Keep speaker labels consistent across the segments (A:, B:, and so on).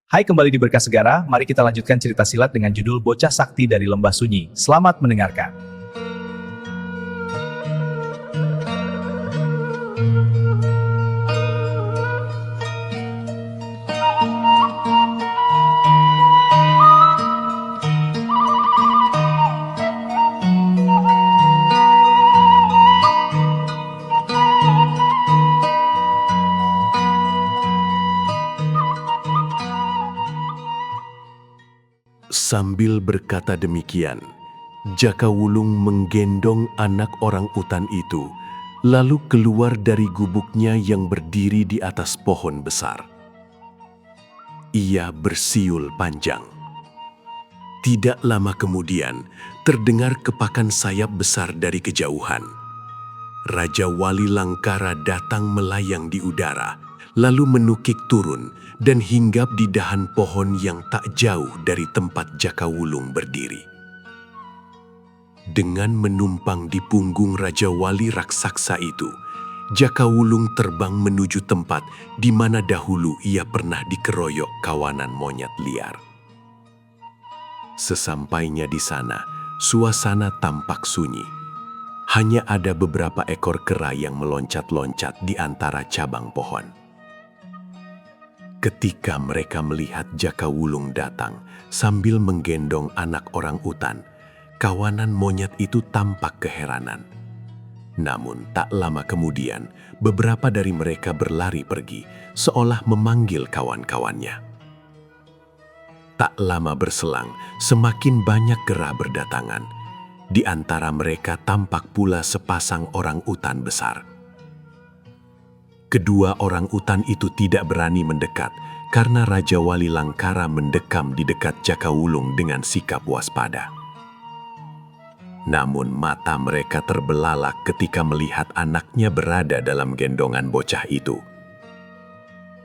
A: Hai, kembali di Berkah Segara, mari kita lanjutkan cerita silat dengan judul Bocah Sakti dari Lembah Sunyi. Selamat mendengarkan.
B: Sambil berkata demikian, Jaka Wulung menggendong anak orang utan itu, lalu keluar dari gubuknya yang berdiri di atas pohon besar. Ia bersiul panjang. Tidak lama kemudian, terdengar kepakan sayap besar dari kejauhan. Raja Wali Langkara datang melayang di udara, lalu menukik turun dan hinggap di dahan pohon yang tak jauh dari tempat Jaka Wulung berdiri. Dengan menumpang di punggung Raja Wali raksasa itu, Jaka Wulung terbang menuju tempat di mana dahulu ia pernah dikeroyok kawanan monyet liar. Sesampainya di sana, suasana tampak sunyi. Hanya ada beberapa ekor kera yang meloncat-loncat di antara cabang pohon. Ketika mereka melihat Jaka Wulung datang sambil menggendong anak orang utan, kawanan monyet itu tampak keheranan. Namun tak lama kemudian, beberapa dari mereka berlari pergi, seolah memanggil kawan-kawannya. Tak lama berselang, semakin banyak kera berdatangan. Di antara mereka tampak pula sepasang orang utan besar. Kedua orang utan itu tidak berani mendekat karena Raja Wali Langkara mendekam di dekat Jaka Wulung dengan sikap waspada. Namun mata mereka terbelalak ketika melihat anaknya berada dalam gendongan bocah itu.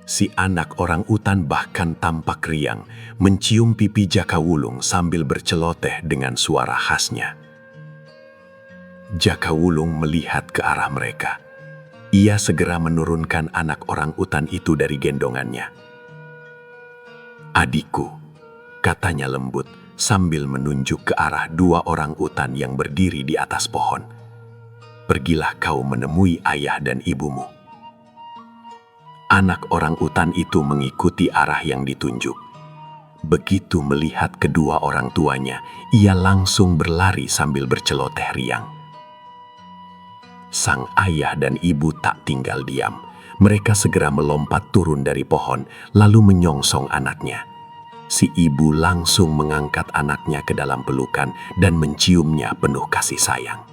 B: Si anak orang utan bahkan tampak riang, mencium pipi Jaka Wulung sambil berceloteh dengan suara khasnya. Jaka Wulung melihat ke arah mereka. Ia segera menurunkan anak orang utan itu dari gendongannya. "Adikku," katanya lembut sambil menunjuk ke arah dua orang utan yang berdiri di atas pohon. "Pergilah kau menemui ayah dan ibumu." Anak orang utan itu mengikuti arah yang ditunjuk. Begitu melihat kedua orang tuanya, ia langsung berlari sambil berceloteh riang. Sang ayah dan ibu tak tinggal diam. Mereka segera melompat turun dari pohon, lalu menyongsong anaknya. Si ibu langsung mengangkat anaknya ke dalam pelukan dan menciumnya penuh kasih sayang.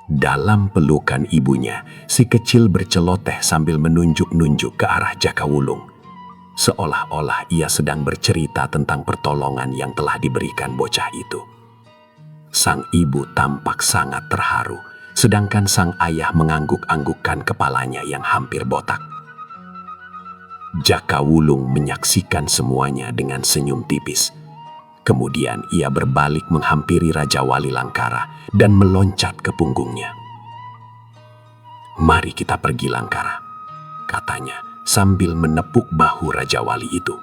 B: Dalam pelukan ibunya, si kecil berceloteh sambil menunjuk-nunjuk ke arah Jaka Wulung. Seolah-olah ia sedang bercerita tentang pertolongan yang telah diberikan bocah itu. Sang ibu tampak sangat terharu, sedangkan sang ayah mengangguk-anggukkan kepalanya yang hampir botak. Jaka Wulung menyaksikan semuanya dengan senyum tipis. Kemudian ia berbalik menghampiri Raja Wali Langkara dan meloncat ke punggungnya. "Mari kita pergi, Langkara," katanya sambil menepuk bahu Raja Wali itu.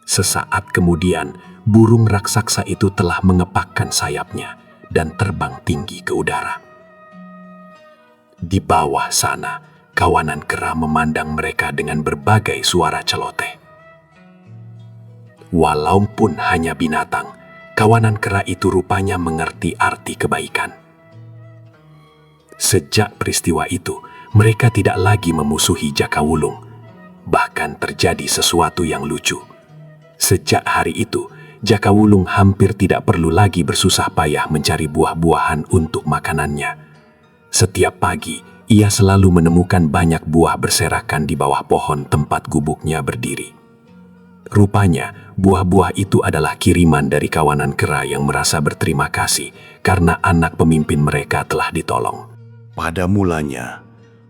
B: Sesaat kemudian, burung raksasa itu telah mengepakkan sayapnya dan terbang tinggi ke udara. Di bawah sana, kawanan kera memandang mereka dengan berbagai suara celoteh. Walaupun hanya binatang, kawanan kera itu rupanya mengerti arti kebaikan. Sejak peristiwa itu, mereka tidak lagi memusuhi Jaka Wulung. Bahkan terjadi sesuatu yang lucu. Sejak hari itu, Jaka Wulung hampir tidak perlu lagi bersusah payah mencari buah-buahan untuk makanannya. Setiap pagi, ia selalu menemukan banyak buah berserakan di bawah pohon tempat gubuknya berdiri. Rupanya, buah-buah itu adalah kiriman dari kawanan kera yang merasa berterima kasih karena anak pemimpin mereka telah ditolong.
C: Pada mulanya,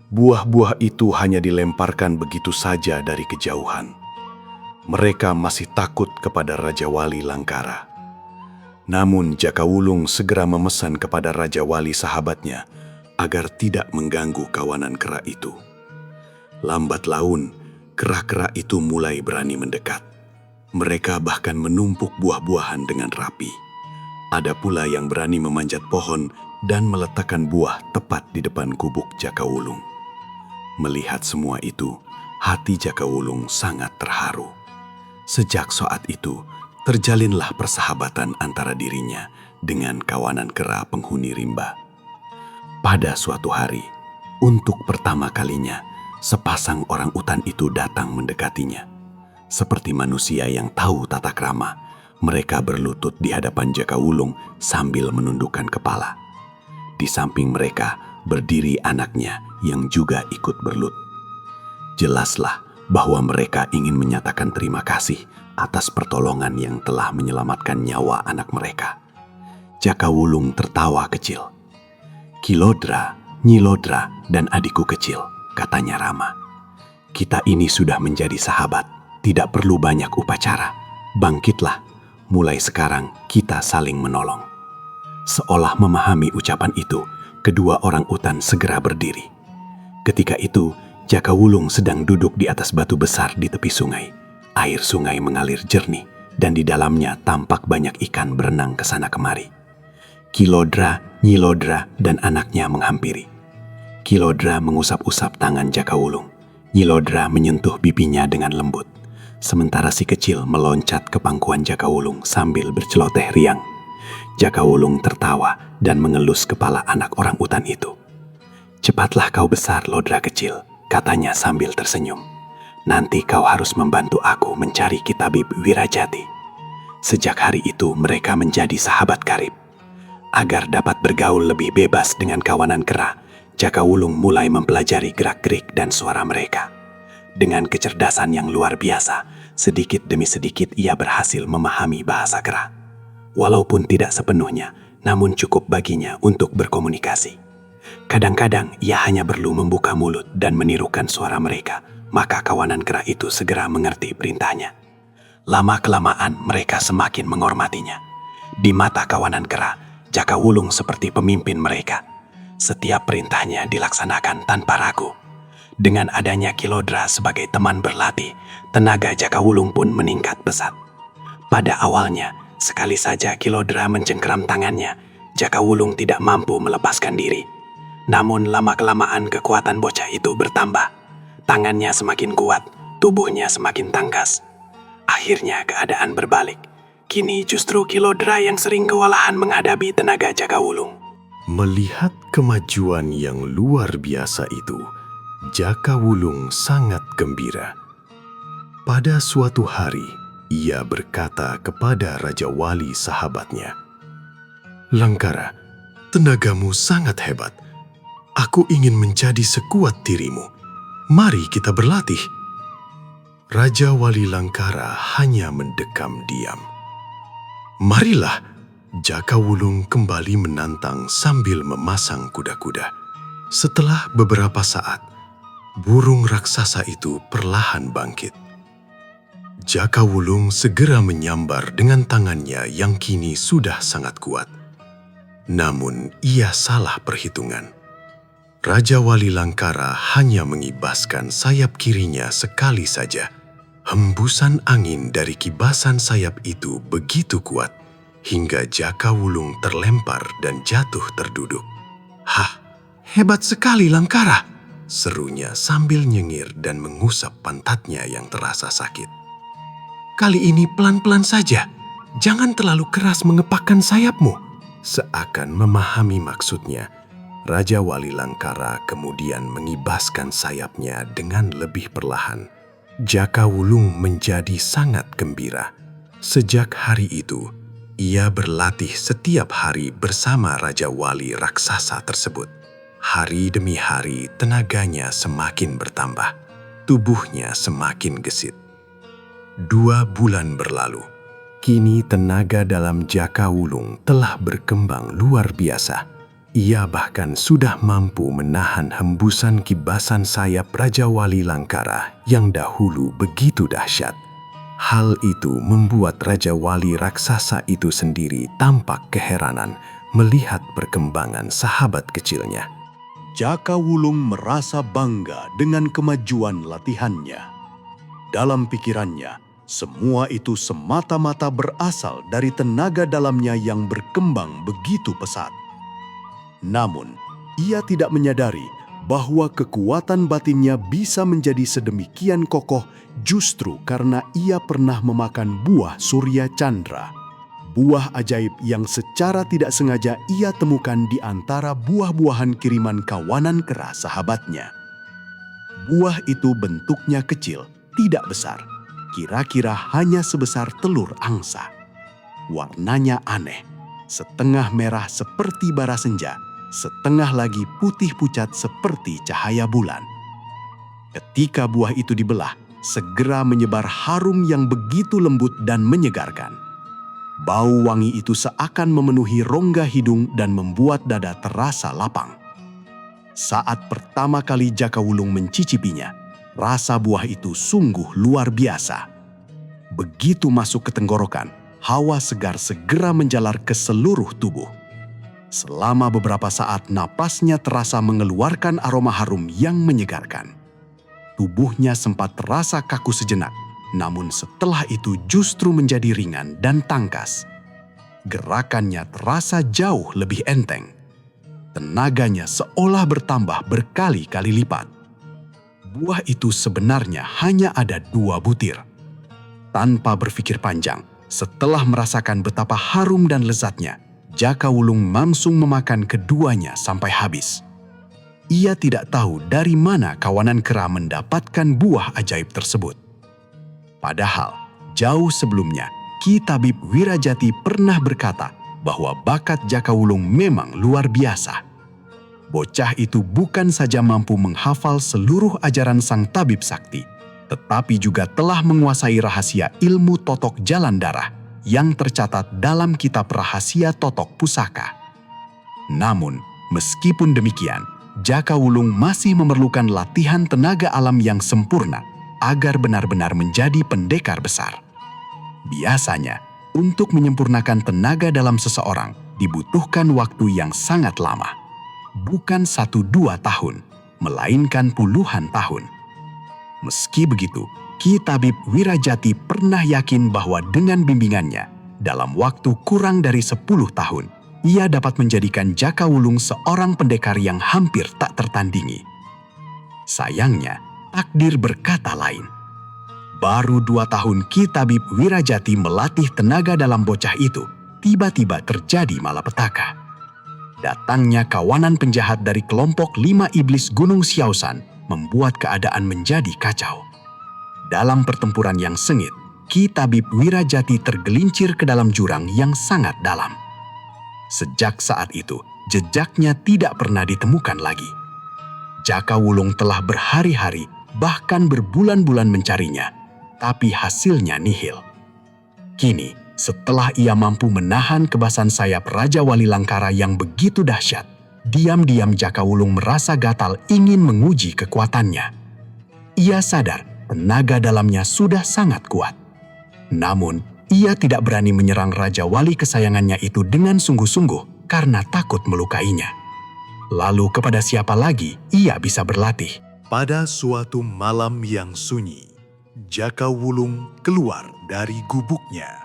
C: buah-buah itu hanya dilemparkan begitu saja dari kejauhan. Mereka masih takut kepada Raja Wali Langkara. Namun Jaka Wulung segera memesan kepada Raja Wali sahabatnya agar tidak mengganggu kawanan kera itu. Lambat laun, Kera-kera itu mulai berani mendekat. Mereka bahkan menumpuk buah-buahan dengan rapi. Ada pula yang berani memanjat pohon dan meletakkan buah tepat di depan gubuk Jakawulung. Melihat semua itu, hati Jakawulung sangat terharu. Sejak saat itu, terjalinlah persahabatan antara dirinya dengan kawanan kera penghuni rimba. Pada suatu hari, untuk pertama kalinya, sepasang orang utan itu datang mendekatinya. Seperti manusia yang tahu tata krama, mereka berlutut di hadapan Jakawulung sambil menundukkan kepala. Di samping mereka berdiri anaknya yang juga ikut berlut. Jelaslah bahwa mereka ingin menyatakan terima kasih atas pertolongan yang telah menyelamatkan nyawa anak mereka. Jakawulung tertawa kecil. "Kilodra, Nyilodra, dan adikku kecil," katanya Rama. "Kita ini sudah menjadi sahabat. Tidak perlu banyak upacara. Bangkitlah, mulai sekarang kita saling menolong." Seolah memahami ucapan itu, kedua orang utan segera berdiri. Ketika itu, Jakawulung sedang duduk di atas batu besar di tepi sungai. Air sungai mengalir jernih, dan di dalamnya tampak banyak ikan berenang ke sana kemari. Kilodra, Nyilodra, dan anaknya menghampiri. Kilodra mengusap-usap tangan Jakawulung. Nyilodra menyentuh pipinya dengan lembut. Sementara si kecil meloncat ke pangkuan Jakawulung sambil berceloteh riang. Jakawulung tertawa dan mengelus kepala anak orang utan itu. "Cepatlah kau besar, Lodra kecil," katanya sambil tersenyum. "Nanti kau harus membantu aku mencari Kitabib Wirajati." Sejak hari itu mereka menjadi sahabat karib. Agar dapat bergaul lebih bebas dengan kawanan kera, Jakawulung mulai mempelajari gerak-gerik dan suara mereka. Dengan kecerdasan yang luar biasa, sedikit demi sedikit ia berhasil memahami bahasa kera. Walaupun tidak sepenuhnya, namun cukup baginya untuk berkomunikasi. Kadang-kadang ia hanya perlu membuka mulut dan menirukan suara mereka, maka kawanan kera itu segera mengerti perintahnya. Lama-kelamaan mereka semakin menghormatinya. Di mata kawanan kera, Jakawulung seperti pemimpin mereka. Setiap perintahnya dilaksanakan tanpa ragu. Dengan adanya Kilodra sebagai teman berlatih, tenaga Jakawulung pun meningkat pesat. Pada awalnya, sekali saja Kilodra mencengkeram tangannya, Jakawulung tidak mampu melepaskan diri. Namun lama-kelamaan kekuatan bocah itu bertambah. Tangannya semakin kuat, tubuhnya semakin tangkas. Akhirnya keadaan berbalik. Kini justru Kilodra yang sering kewalahan menghadapi tenaga Jakawulung. Melihat kemajuan yang luar biasa itu, Jakawulung sangat gembira. Pada suatu hari, ia berkata kepada Raja Wali sahabatnya, "Langkara, tenagamu sangat hebat. Aku ingin menjadi sekuat dirimu. Mari kita berlatih." Raja Wali Langkara hanya mendekam diam. "Marilah," Jakawulung kembali menantang sambil memasang kuda-kuda. Setelah beberapa saat, burung raksasa itu perlahan bangkit. Jakawulung segera menyambar dengan tangannya yang kini sudah sangat kuat. Namun ia salah perhitungan. Raja Wali Langkara hanya mengibaskan sayap kirinya sekali saja. Hembusan angin dari kibasan sayap itu begitu kuat, hingga Jakawulung terlempar dan jatuh terduduk. "Hah, hebat sekali Langkara!" serunya sambil nyengir dan mengusap pantatnya yang terasa sakit. "Kali ini pelan-pelan saja, jangan terlalu keras mengepakkan sayapmu." Seakan memahami maksudnya, Raja Wali Langkara kemudian mengibaskan sayapnya dengan lebih perlahan. Jakawulung menjadi sangat gembira. Sejak hari itu, ia berlatih setiap hari bersama Raja Wali raksasa tersebut. Hari demi hari tenaganya semakin bertambah, tubuhnya semakin gesit. 2 bulan berlalu. Kini tenaga dalam Jakawulung telah berkembang luar biasa. Ia bahkan sudah mampu menahan hembusan kibasan sayap Raja Wali Langkara yang dahulu begitu dahsyat. Hal itu membuat Raja Wali raksasa itu sendiri tampak keheranan melihat perkembangan sahabat kecilnya.
D: Jakawulung merasa bangga dengan kemajuan latihannya.
C: Dalam pikirannya, semua itu semata-mata berasal dari tenaga dalamnya yang berkembang begitu pesat. Namun, ia tidak menyadari bahwa kekuatan batinnya bisa menjadi sedemikian kokoh justru karena ia pernah memakan buah Surya Chandra. Buah ajaib yang secara tidak sengaja ia temukan di antara buah-buahan kiriman kawanan kera sahabatnya. Buah itu bentuknya kecil, tidak besar, kira-kira hanya sebesar telur angsa. Warnanya aneh, setengah merah seperti bara senja, setengah lagi putih pucat seperti cahaya bulan. Ketika buah itu dibelah, segera menyebar harum yang begitu lembut dan menyegarkan. Bau wangi itu seakan memenuhi rongga hidung dan membuat dada terasa lapang. Saat pertama kali Jakawulung mencicipinya, rasa buah itu sungguh luar biasa. Begitu masuk ke tenggorokan, hawa segar segera menjalar ke seluruh tubuh. Selama beberapa saat napasnya terasa mengeluarkan aroma harum yang menyegarkan. Tubuhnya sempat terasa kaku sejenak, namun setelah itu justru menjadi ringan dan tangkas. Gerakannya terasa jauh lebih enteng. Tenaganya seolah bertambah berkali-kali lipat. Buah itu sebenarnya hanya ada 2 butir. Tanpa berpikir panjang, setelah merasakan betapa harum dan lezatnya, Jakawulung langsung memakan keduanya sampai habis. Ia tidak tahu dari mana kawanan kera mendapatkan buah ajaib tersebut. Padahal, jauh sebelumnya, Ki Tabib Wirajati pernah berkata bahwa bakat Jakawulung memang luar biasa. Bocah itu bukan saja mampu menghafal seluruh ajaran sang tabib sakti, tetapi juga telah menguasai rahasia ilmu totok jalan darah yang tercatat dalam kitab rahasia totok pusaka. Namun, meskipun demikian, Jakawulung masih memerlukan latihan tenaga alam yang sempurna agar benar-benar menjadi pendekar besar. Biasanya, untuk menyempurnakan tenaga dalam seseorang dibutuhkan waktu yang sangat lama. Bukan 1-2 tahun, melainkan puluhan tahun. Meski begitu, Ki Tabib Wirajati pernah yakin bahwa dengan bimbingannya, dalam waktu kurang dari 10 tahun, ia dapat menjadikan Jakawulung seorang pendekar yang hampir tak tertandingi. Sayangnya, takdir berkata lain. Baru 2 tahun Ki Tabib Wirajati melatih tenaga dalam bocah itu, tiba-tiba terjadi malapetaka. Datangnya kawanan penjahat dari kelompok 5 iblis Gunung Xiaoshan membuat keadaan menjadi kacau. Dalam pertempuran yang sengit, Ki Tabib Wirajati tergelincir ke dalam jurang yang sangat dalam. Sejak saat itu, jejaknya tidak pernah ditemukan lagi. Jakawulung telah berhari-hari, bahkan berbulan-bulan mencarinya, tapi hasilnya nihil. Kini, setelah ia mampu menahan kebasan sayap Raja Wali Langkara yang begitu dahsyat, diam-diam Jakawulung merasa gatal ingin menguji kekuatannya. Ia sadar tenaga dalamnya sudah sangat kuat. Namun, ia tidak berani menyerang Raja Wali kesayangannya itu dengan sungguh-sungguh karena takut melukainya. Lalu kepada siapa lagi ia bisa berlatih?
D: Pada suatu malam yang sunyi, Jakawulung keluar dari gubuknya.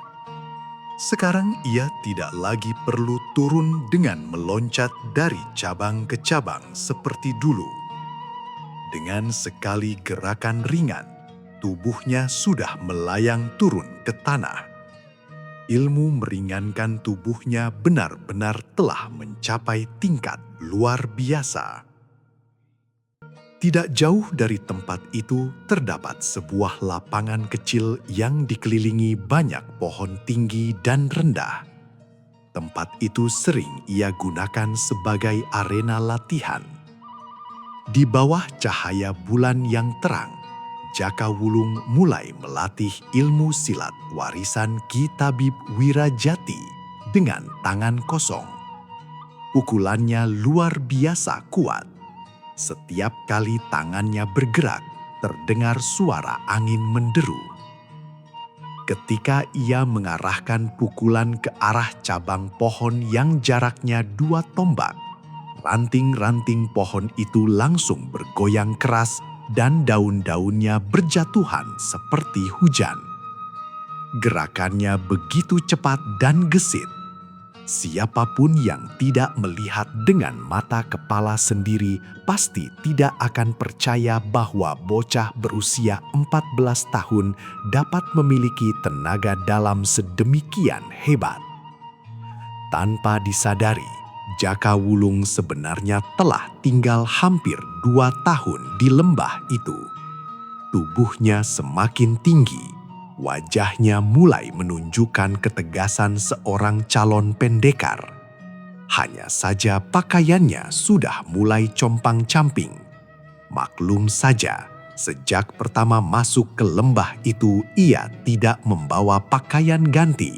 D: Sekarang ia tidak lagi perlu turun dengan meloncat dari cabang ke cabang seperti dulu. Dengan sekali gerakan ringan, tubuhnya sudah melayang turun ke tanah. Ilmu meringankan tubuhnya benar-benar telah mencapai tingkat luar biasa. Tidak jauh dari tempat itu terdapat sebuah lapangan kecil yang dikelilingi banyak pohon tinggi dan rendah. Tempat itu sering ia gunakan sebagai arena latihan. Di bawah cahaya bulan yang terang, Jakawulung mulai melatih ilmu silat warisan Ki Tabib Wirajati dengan tangan kosong. Pukulannya luar biasa kuat. Setiap kali tangannya bergerak, terdengar suara angin menderu. Ketika ia mengarahkan pukulan ke arah cabang pohon yang jaraknya 2 tombak, ranting-ranting pohon itu langsung bergoyang keras dan daun-daunnya berjatuhan seperti hujan. Gerakannya begitu cepat dan gesit. Siapapun yang tidak melihat dengan mata kepala sendiri pasti tidak akan percaya bahwa bocah berusia 14 tahun dapat memiliki tenaga dalam sedemikian hebat. Tanpa disadari, Jaka Wulung sebenarnya telah tinggal hampir 2 tahun di lembah itu. Tubuhnya semakin tinggi. Wajahnya mulai menunjukkan ketegasan seorang calon pendekar. Hanya saja pakaiannya sudah mulai compang-camping. Maklum saja, sejak pertama masuk ke lembah itu ia tidak membawa pakaian ganti.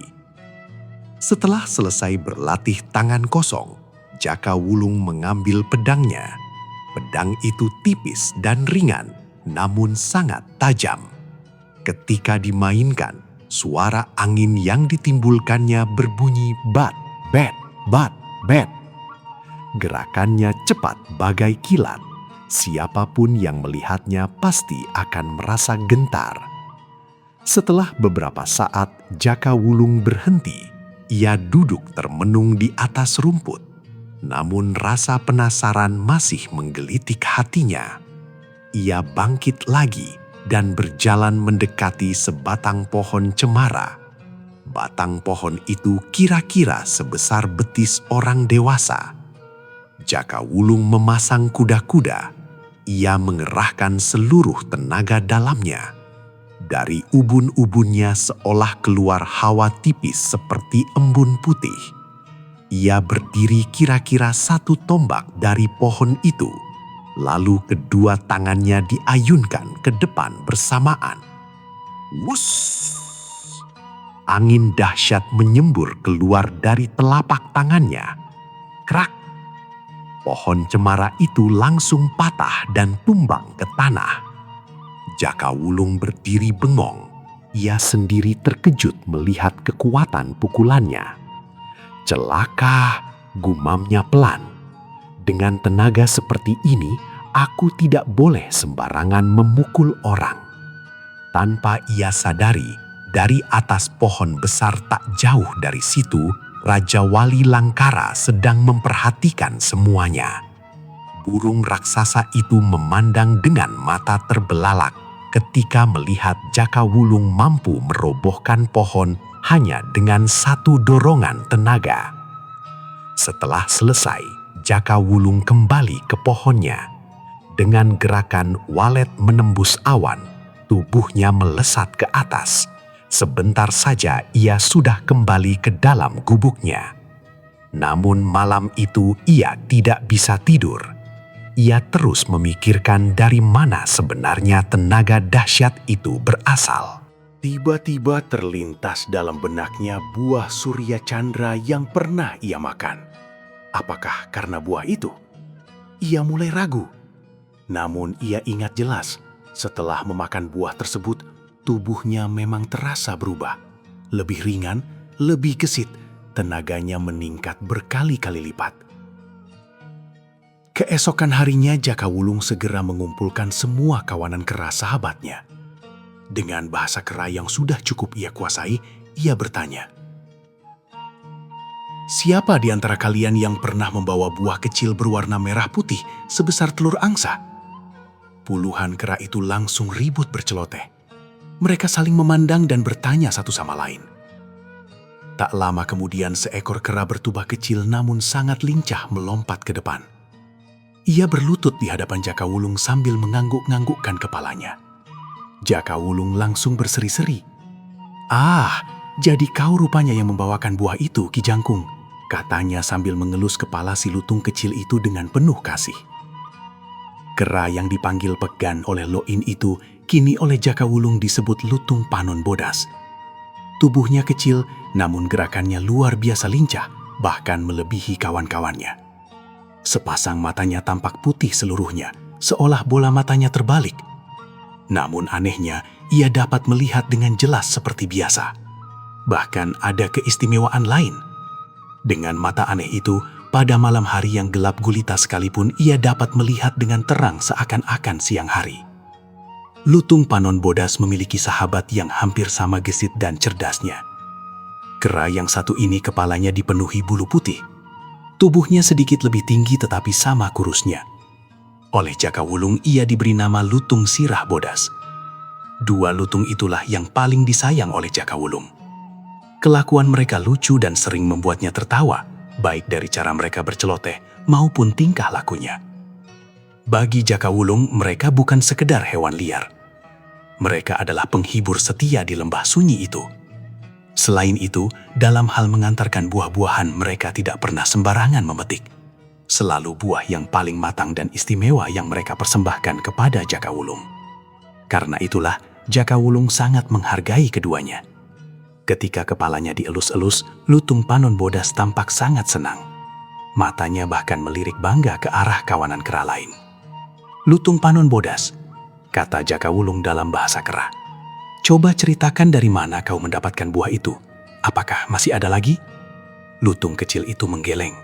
D: Setelah selesai berlatih tangan kosong, Jaka Wulung mengambil pedangnya. Pedang itu tipis dan ringan, namun sangat tajam. Ketika dimainkan, suara angin yang ditimbulkannya berbunyi bat, bet, bat, bet. Gerakannya cepat bagai kilat. Siapapun yang melihatnya pasti akan merasa gentar. Setelah beberapa saat, Jaka Wulung berhenti. Ia duduk termenung di atas rumput. Namun rasa penasaran masih menggelitik hatinya. Ia bangkit lagi dan berjalan mendekati sebatang pohon cemara. Batang pohon itu kira-kira sebesar betis orang dewasa. Jaka Wulung memasang kuda-kuda. Ia mengerahkan seluruh tenaga dalamnya. Dari ubun-ubunnya seolah keluar hawa tipis seperti embun putih. Ia berdiri kira-kira 1 tombak dari pohon itu. Lalu kedua tangannya diayunkan ke depan bersamaan. Wus! Angin dahsyat menyembur keluar dari telapak tangannya. Krak! Pohon cemara itu langsung patah dan tumbang ke tanah. Jaka Wulung berdiri bengong. Ia sendiri terkejut melihat kekuatan pukulannya. Celaka, gumamnya pelan. Dengan tenaga seperti ini, aku tidak boleh sembarangan memukul orang. Tanpa ia sadari, dari atas pohon besar tak jauh dari situ, Raja Wali Langkara sedang memperhatikan semuanya. Burung raksasa itu memandang dengan mata terbelalak ketika melihat Jaka Wulung mampu merobohkan pohon hanya dengan 1 dorongan tenaga. Setelah selesai, Jaka Wulung kembali ke pohonnya. Dengan gerakan walet menembus awan, tubuhnya melesat ke atas. Sebentar saja ia sudah kembali ke dalam gubuknya. Namun malam itu ia tidak bisa tidur. Ia terus memikirkan dari mana sebenarnya tenaga dahsyat itu berasal.
C: Tiba-tiba terlintas dalam benaknya buah Surya Chandra yang pernah ia makan. Apakah karena buah itu? Ia mulai ragu. Namun ia ingat jelas, setelah memakan buah tersebut, tubuhnya memang terasa berubah. Lebih ringan, lebih gesit, tenaganya meningkat berkali-kali lipat. Keesokan harinya Jaka Wulung segera mengumpulkan semua kawanan kera sahabatnya. Dengan bahasa kera yang sudah cukup ia kuasai, ia bertanya, "Siapa di antara kalian yang pernah membawa buah kecil berwarna merah putih sebesar telur angsa?" Puluhan kera itu langsung ribut berceloteh. Mereka saling memandang dan bertanya satu sama lain. Tak lama kemudian seekor kera bertubuh kecil namun sangat lincah melompat ke depan. Ia berlutut di hadapan Jaka Wulung sambil mengangguk-nganggukkan kepalanya. Jaka Wulung langsung berseri-seri. "Ah, jadi kau rupanya yang membawakan buah itu, Ki Jangkung," katanya sambil mengelus kepala si lutung kecil itu dengan penuh kasih. Kera yang dipanggil Pegan oleh Loin itu kini oleh Jaka Wulung disebut lutung panon bodas. Tubuhnya kecil namun gerakannya luar biasa lincah, bahkan melebihi kawan-kawannya. Sepasang matanya tampak putih seluruhnya, seolah bola matanya terbalik. Namun anehnya, ia dapat melihat dengan jelas seperti biasa. Bahkan ada keistimewaan lain. Dengan mata aneh itu, pada malam hari yang gelap gulita sekalipun ia dapat melihat dengan terang seakan-akan siang hari.
B: Lutung Panon Bodas memiliki sahabat yang hampir sama gesit dan cerdasnya. Kera yang satu ini kepalanya dipenuhi bulu putih. Tubuhnya sedikit lebih tinggi tetapi sama kurusnya. Oleh Jakawulung ia diberi nama Lutung Sirah Bodas. Dua lutung itulah yang paling disayang oleh Jakawulung. Kelakuan mereka lucu dan sering membuatnya tertawa, baik dari cara mereka berceloteh maupun tingkah lakunya. Bagi Jakawulung, mereka bukan sekedar hewan liar. Mereka adalah penghibur setia di lembah sunyi itu. Selain itu, dalam hal mengantarkan buah-buahan mereka tidak pernah sembarangan memetik. Selalu buah yang paling matang dan istimewa yang mereka persembahkan kepada Jakawulung. Karena itulah, Jakawulung sangat menghargai keduanya. Ketika kepalanya dielus-elus, Lutung Panon Bodas tampak sangat senang. Matanya bahkan melirik bangga ke arah kawanan kera lain. "Lutung Panon Bodas," kata Jakawulung dalam bahasa kera. "Coba ceritakan dari mana kau mendapatkan buah itu. Apakah masih ada lagi?" Lutung kecil itu menggeleng.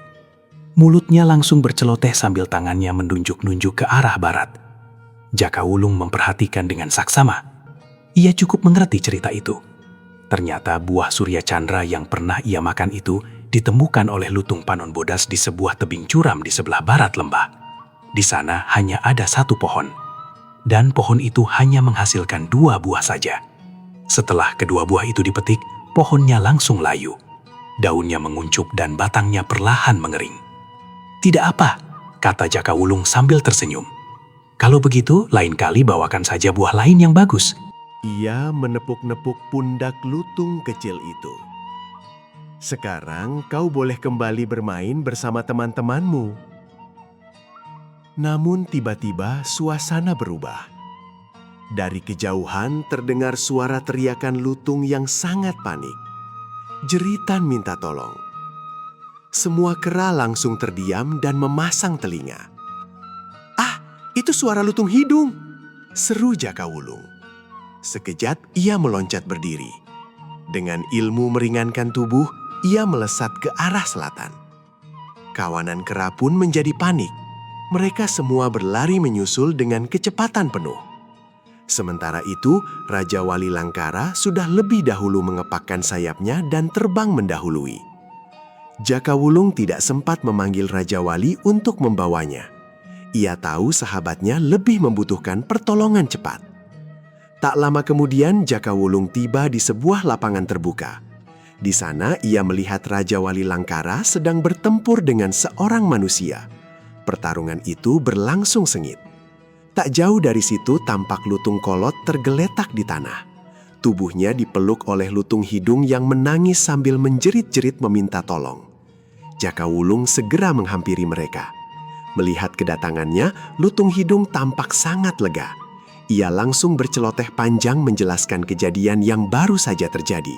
B: Mulutnya langsung berceloteh sambil tangannya menunjuk-nunjuk ke arah barat. Jakawulung memperhatikan dengan saksama. Ia cukup mengerti cerita itu. Ternyata buah Surya Chandra yang pernah ia makan itu ditemukan oleh Lutung Panon Bodas di sebuah tebing curam di sebelah barat lembah. Di sana hanya ada satu pohon. Dan pohon itu hanya menghasilkan 2 buah saja. Setelah kedua buah itu dipetik, pohonnya langsung layu. Daunnya menguncup dan batangnya perlahan mengering. "Tidak apa," kata Jakawulung sambil tersenyum. "Kalau begitu, lain kali bawakan saja buah lain yang bagus."
E: Ia menepuk-nepuk pundak lutung kecil itu. "Sekarang kau boleh kembali bermain bersama teman-temanmu." Namun tiba-tiba suasana berubah. Dari kejauhan terdengar suara teriakan lutung yang sangat panik. Jeritan minta tolong. Semua kera langsung terdiam dan memasang telinga. "Ah, itu suara lutung hidung!" seru Jakawulung. Sekejap ia meloncat berdiri. Dengan ilmu meringankan tubuh, ia melesat ke arah selatan. Kawanan kera pun menjadi panik. Mereka semua berlari menyusul dengan kecepatan penuh. Sementara itu, Raja Wali Langkara sudah lebih dahulu mengepakkan sayapnya dan terbang mendahului. Jakawulung tidak sempat memanggil Raja Wali untuk membawanya. Ia tahu sahabatnya lebih membutuhkan pertolongan cepat. Tak lama kemudian, Jakawulung tiba di sebuah lapangan terbuka. Di sana, ia melihat Raja Wali Langkara sedang bertempur dengan seorang manusia. Pertarungan itu berlangsung sengit. Tak jauh dari situ tampak lutung kolot tergeletak di tanah. Tubuhnya dipeluk oleh lutung hidung yang menangis sambil menjerit-jerit meminta tolong. Jakawulung segera menghampiri mereka. Melihat kedatangannya, lutung hidung tampak sangat lega. Ia langsung berceloteh panjang menjelaskan kejadian yang baru saja terjadi.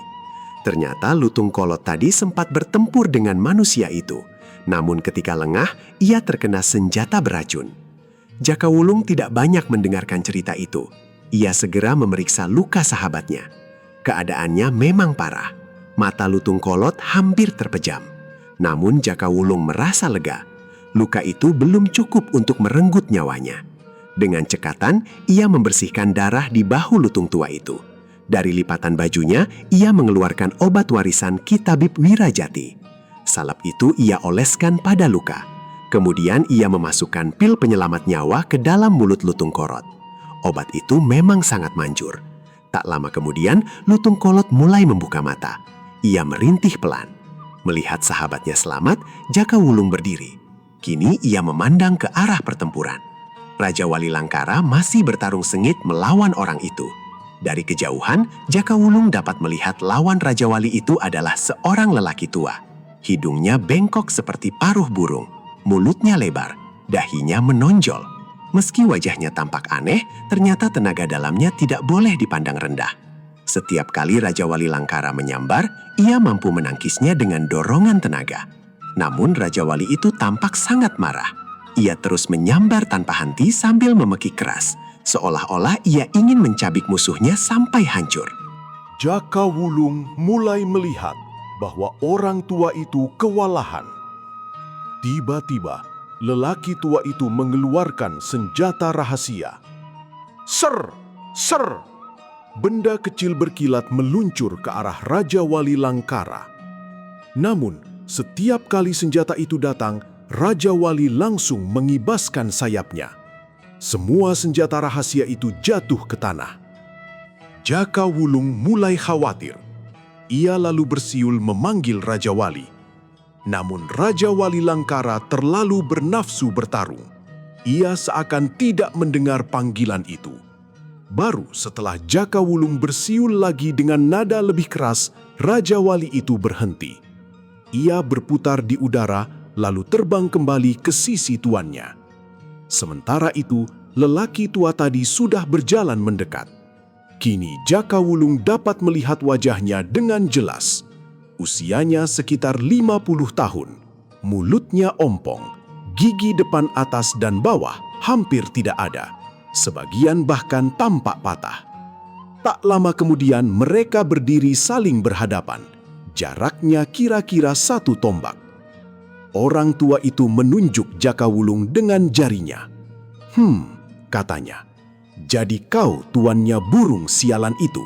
E: Ternyata lutung kolot tadi sempat bertempur dengan manusia itu. Namun ketika lengah, ia terkena senjata beracun. Jakawulung tidak banyak mendengarkan cerita itu. Ia segera memeriksa luka sahabatnya. Keadaannya memang parah. Mata lutung kolot hampir terpejam. Namun Jakawulung merasa lega. Luka itu belum cukup untuk merenggut nyawanya. Dengan cekatan, ia membersihkan darah di bahu lutung tua itu. Dari lipatan bajunya, ia mengeluarkan obat warisan Ki Tabib Wirajati. Salep itu ia oleskan pada luka. Kemudian ia memasukkan pil penyelamat nyawa ke dalam mulut lutung kolot. Obat itu memang sangat manjur. Tak lama kemudian, lutung kolot mulai membuka mata. Ia merintih pelan. Melihat sahabatnya selamat, Jakawulung berdiri. Kini ia memandang ke arah pertempuran. Raja Wali Langkara masih bertarung sengit melawan orang itu. Dari kejauhan, Jakawulung dapat melihat lawan Raja Wali itu adalah seorang lelaki tua. Hidungnya bengkok seperti paruh burung, mulutnya lebar, dahinya menonjol. Meski wajahnya tampak aneh, ternyata tenaga dalamnya tidak boleh dipandang rendah. Setiap kali Raja Wali Langkara menyambar, ia mampu menangkisnya dengan dorongan tenaga. Namun Raja Wali itu tampak sangat marah. Ia terus menyambar tanpa henti sambil memekik keras, seolah-olah ia ingin mencabik musuhnya sampai hancur.
C: Jakawulung mulai melihat bahwa orang tua itu kewalahan. Tiba-tiba, lelaki tua itu mengeluarkan senjata rahasia. Ser! Ser! Benda kecil berkilat meluncur ke arah Raja Wali Langkara. Namun, setiap kali senjata itu datang, Raja Wali langsung mengibaskan sayapnya. Semua senjata rahasia itu jatuh ke tanah. Jaka Wulung mulai khawatir. Ia lalu bersiul memanggil Raja Wali. Namun Raja Wali Langkara terlalu bernafsu bertarung. Ia seakan tidak mendengar panggilan itu. Baru setelah Jaka Wulung bersiul lagi dengan nada lebih keras, Raja Wali itu berhenti. Ia berputar di udara, lalu terbang kembali ke sisi tuannya. Sementara itu, lelaki tua tadi sudah berjalan mendekat. Kini Jaka Wulung dapat melihat wajahnya dengan jelas. Usianya sekitar 50 tahun. Mulutnya ompong, gigi depan atas dan bawah hampir tidak ada. Sebagian bahkan tampak patah. Tak lama kemudian mereka berdiri saling berhadapan. Jaraknya kira-kira 1 tombak. Orang tua itu menunjuk Jaka Wulung dengan jarinya. Katanya. Jadi kau tuannya burung sialan itu.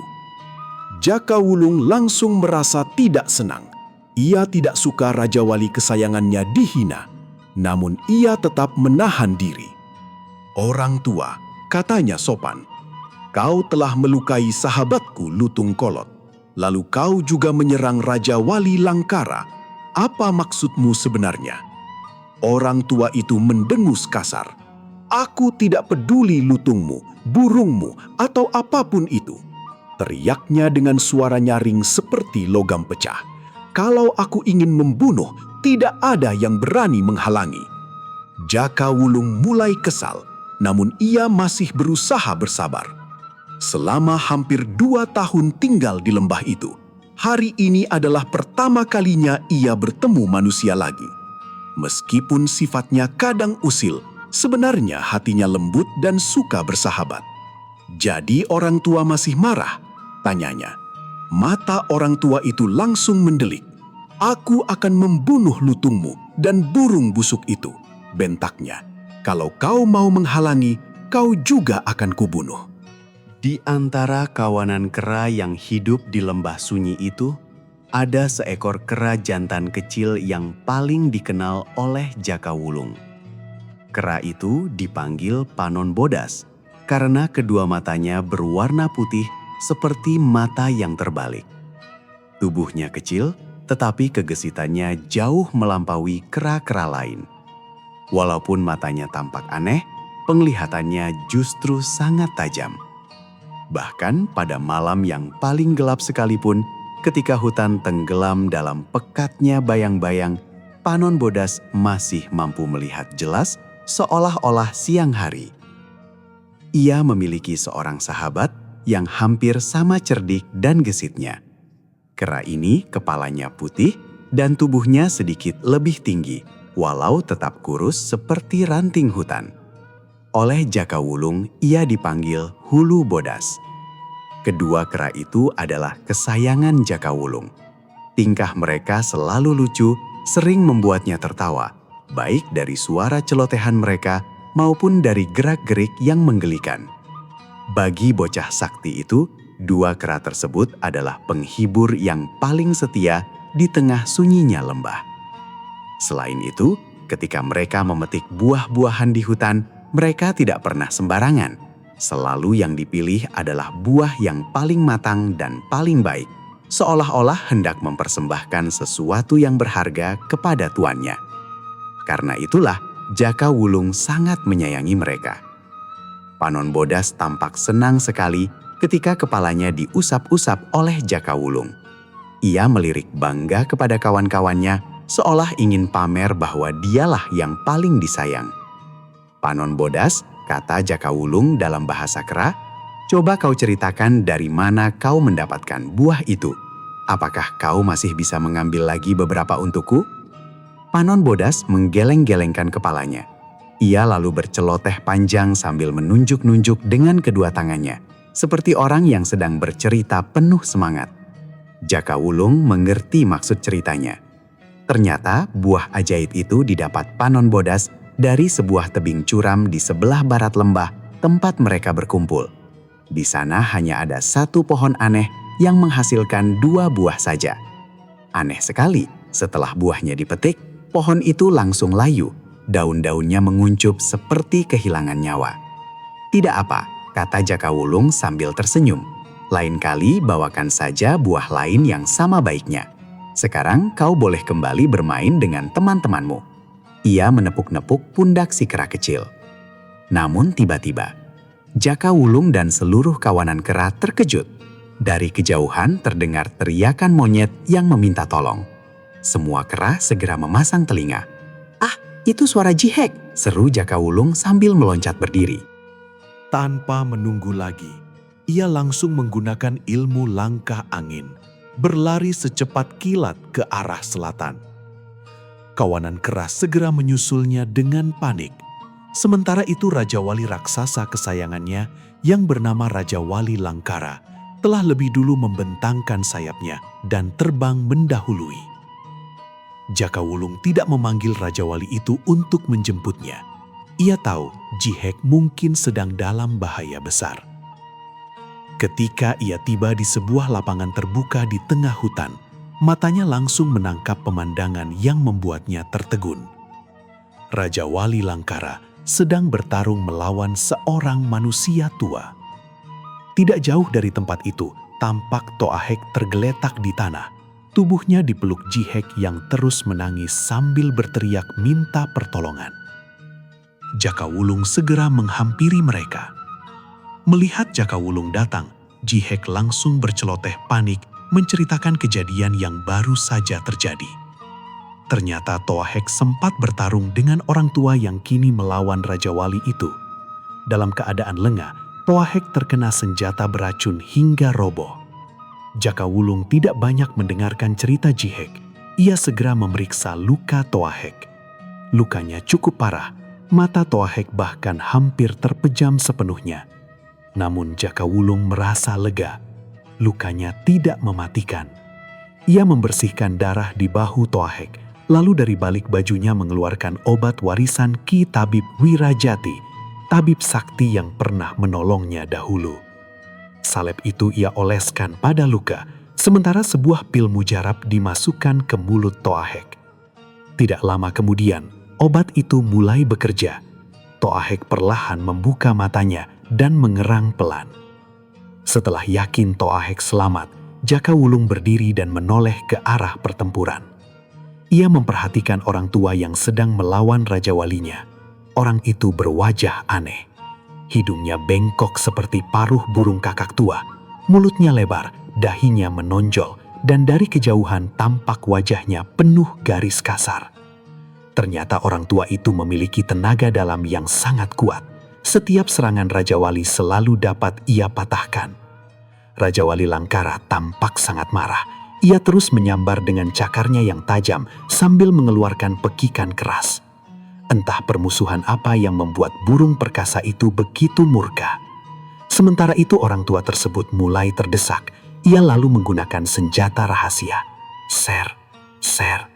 C: Jaka Wulung langsung merasa tidak senang. Ia tidak suka Raja Wali kesayangannya dihina. Namun ia tetap menahan diri. Orang tua, katanya sopan. Kau telah melukai sahabatku Lutung Kolot. Lalu kau juga menyerang Raja Wali Langkara. Apa maksudmu sebenarnya? Orang tua itu mendengus kasar. Aku tidak peduli lutungmu, burungmu, atau apapun itu. Teriaknya dengan suara nyaring seperti logam pecah. Kalau aku ingin membunuh, tidak ada yang berani menghalangi. Jaka Wulung mulai kesal, namun ia masih berusaha bersabar. Selama hampir 2 tahun tinggal di lembah itu, hari ini adalah pertama kalinya ia bertemu manusia lagi. Meskipun sifatnya kadang usil, sebenarnya hatinya lembut dan suka bersahabat. Jadi orang tua masih marah? Tanyanya. Mata orang tua itu langsung mendelik. Aku akan membunuh lutungmu dan burung busuk itu, bentaknya. Kalau kau mau menghalangi, kau juga akan kubunuh.
E: Di antara kawanan kera yang hidup di lembah sunyi itu, ada seekor kera jantan kecil yang paling dikenal oleh Jaka Wulung. Kera itu dipanggil Panon Bodas karena kedua matanya berwarna putih seperti mata yang terbalik. Tubuhnya kecil, tetapi kegesitannya jauh melampaui kera-kera lain. Walaupun matanya tampak aneh, penglihatannya justru sangat tajam. Bahkan pada malam yang paling gelap sekalipun, ketika hutan tenggelam dalam pekatnya bayang-bayang, Panon Bodas masih mampu melihat jelas seolah-olah siang hari. Ia memiliki seorang sahabat yang hampir sama cerdik dan gesitnya. Kera ini kepalanya putih dan tubuhnya sedikit lebih tinggi, walau tetap kurus seperti ranting hutan. Oleh Jaka Wulung, ia dipanggil Hulu Bodas. Kedua kera itu adalah kesayangan Jaka Wulung. Tingkah mereka selalu lucu, sering membuatnya tertawa, baik dari suara celotehan mereka maupun dari gerak-gerik yang menggelikan. Bagi bocah sakti itu, dua kera tersebut adalah penghibur yang paling setia di tengah sunyinya lembah. Selain itu, ketika mereka memetik buah-buahan di hutan, mereka tidak pernah sembarangan. Selalu yang dipilih adalah buah yang paling matang dan paling baik, seolah-olah hendak mempersembahkan sesuatu yang berharga kepada tuannya. Karena itulah Jaka Wulung sangat menyayangi mereka. Panon Bodas tampak senang sekali ketika kepalanya diusap-usap oleh Jaka Wulung. Ia melirik bangga kepada kawan-kawannya, seolah ingin pamer bahwa dialah yang paling disayang. Panon Bodas, kata Jaka Wulung dalam bahasa kera, coba kau ceritakan dari mana kau mendapatkan buah itu. Apakah kau masih bisa mengambil lagi beberapa untukku? Panon Bodas menggeleng-gelengkan kepalanya. Ia lalu berceloteh panjang sambil menunjuk-nunjuk dengan kedua tangannya, seperti orang yang sedang bercerita penuh semangat. Jaka Wulung mengerti maksud ceritanya. Ternyata buah ajaib itu didapat Panon Bodas dari sebuah tebing curam di sebelah barat lembah tempat mereka berkumpul.
F: Di sana hanya ada satu pohon aneh yang menghasilkan 2 buah saja. Aneh sekali, setelah buahnya dipetik, pohon itu langsung layu. Daun-daunnya menguncup seperti kehilangan nyawa. "Tidak apa," kata Jakawulung sambil tersenyum. "Lain kali bawakan saja buah lain yang sama baiknya. Sekarang kau boleh kembali bermain dengan teman-temanmu." Ia menepuk-nepuk pundak si kera kecil. Namun tiba-tiba, Jakawulung dan seluruh kawanan kera terkejut. Dari kejauhan terdengar teriakan monyet yang meminta tolong. Semua kera segera memasang telinga. "Ah, itu suara Jihek!" seru Jakawulung sambil meloncat berdiri.
D: Tanpa menunggu lagi, ia langsung menggunakan ilmu langkah angin, berlari secepat kilat ke arah selatan. Kawanan kera segera menyusulnya dengan panik. Sementara itu Raja Wali raksasa kesayangannya yang bernama Raja Wali Langkara telah lebih dulu membentangkan sayapnya dan terbang mendahului. Jakawulung tidak memanggil Raja Wali itu untuk menjemputnya. Ia tahu Jihek mungkin sedang dalam bahaya besar. Ketika ia tiba di sebuah lapangan terbuka di tengah hutan, matanya langsung menangkap pemandangan yang membuatnya tertegun. Raja Wali Langkara sedang bertarung melawan seorang manusia tua. Tidak jauh dari tempat itu, tampak Toahek tergeletak di tanah. Tubuhnya dipeluk Jihek yang terus menangis sambil berteriak minta pertolongan. Jakawulung segera menghampiri mereka. Melihat Jakawulung datang, Jihek langsung berceloteh panik menceritakan kejadian yang baru saja terjadi. Ternyata Toahek sempat bertarung dengan orang tua yang kini melawan Raja Wali itu. Dalam keadaan lengah, Toahek terkena senjata beracun hingga roboh. Jakawulung tidak banyak mendengarkan cerita Jihek. Ia segera memeriksa luka Toahek. Lukanya cukup parah, mata Toahek bahkan hampir terpejam sepenuhnya. Namun Jakawulung merasa lega. Lukanya tidak mematikan. Ia membersihkan darah di bahu Toahek, lalu dari balik bajunya mengeluarkan obat warisan Ki Tabib Wirajati, tabib sakti yang pernah menolongnya dahulu. Salep itu ia oleskan pada luka, sementara sebuah pil mujarab dimasukkan ke mulut Toahek. Tidak lama kemudian, obat itu mulai bekerja. Toahek perlahan membuka matanya dan mengerang pelan. Setelah yakin Toahek selamat, Jakawulung berdiri dan menoleh ke arah pertempuran. Ia memperhatikan orang tua yang sedang melawan Raja Walinya. Orang itu berwajah aneh. Hidungnya bengkok seperti paruh burung kakak tua. Mulutnya lebar, dahinya menonjol, dan dari kejauhan tampak wajahnya penuh garis kasar. Ternyata orang tua itu memiliki tenaga dalam yang sangat kuat. Setiap serangan Raja Wali selalu dapat ia patahkan. Raja Wali Langkara tampak sangat marah. Ia terus menyambar dengan cakarnya yang tajam sambil mengeluarkan pekikan keras. Entah permusuhan apa yang membuat burung perkasa itu begitu murka. Sementara itu orang tua tersebut mulai terdesak. Ia lalu menggunakan senjata rahasia. Ser, ser.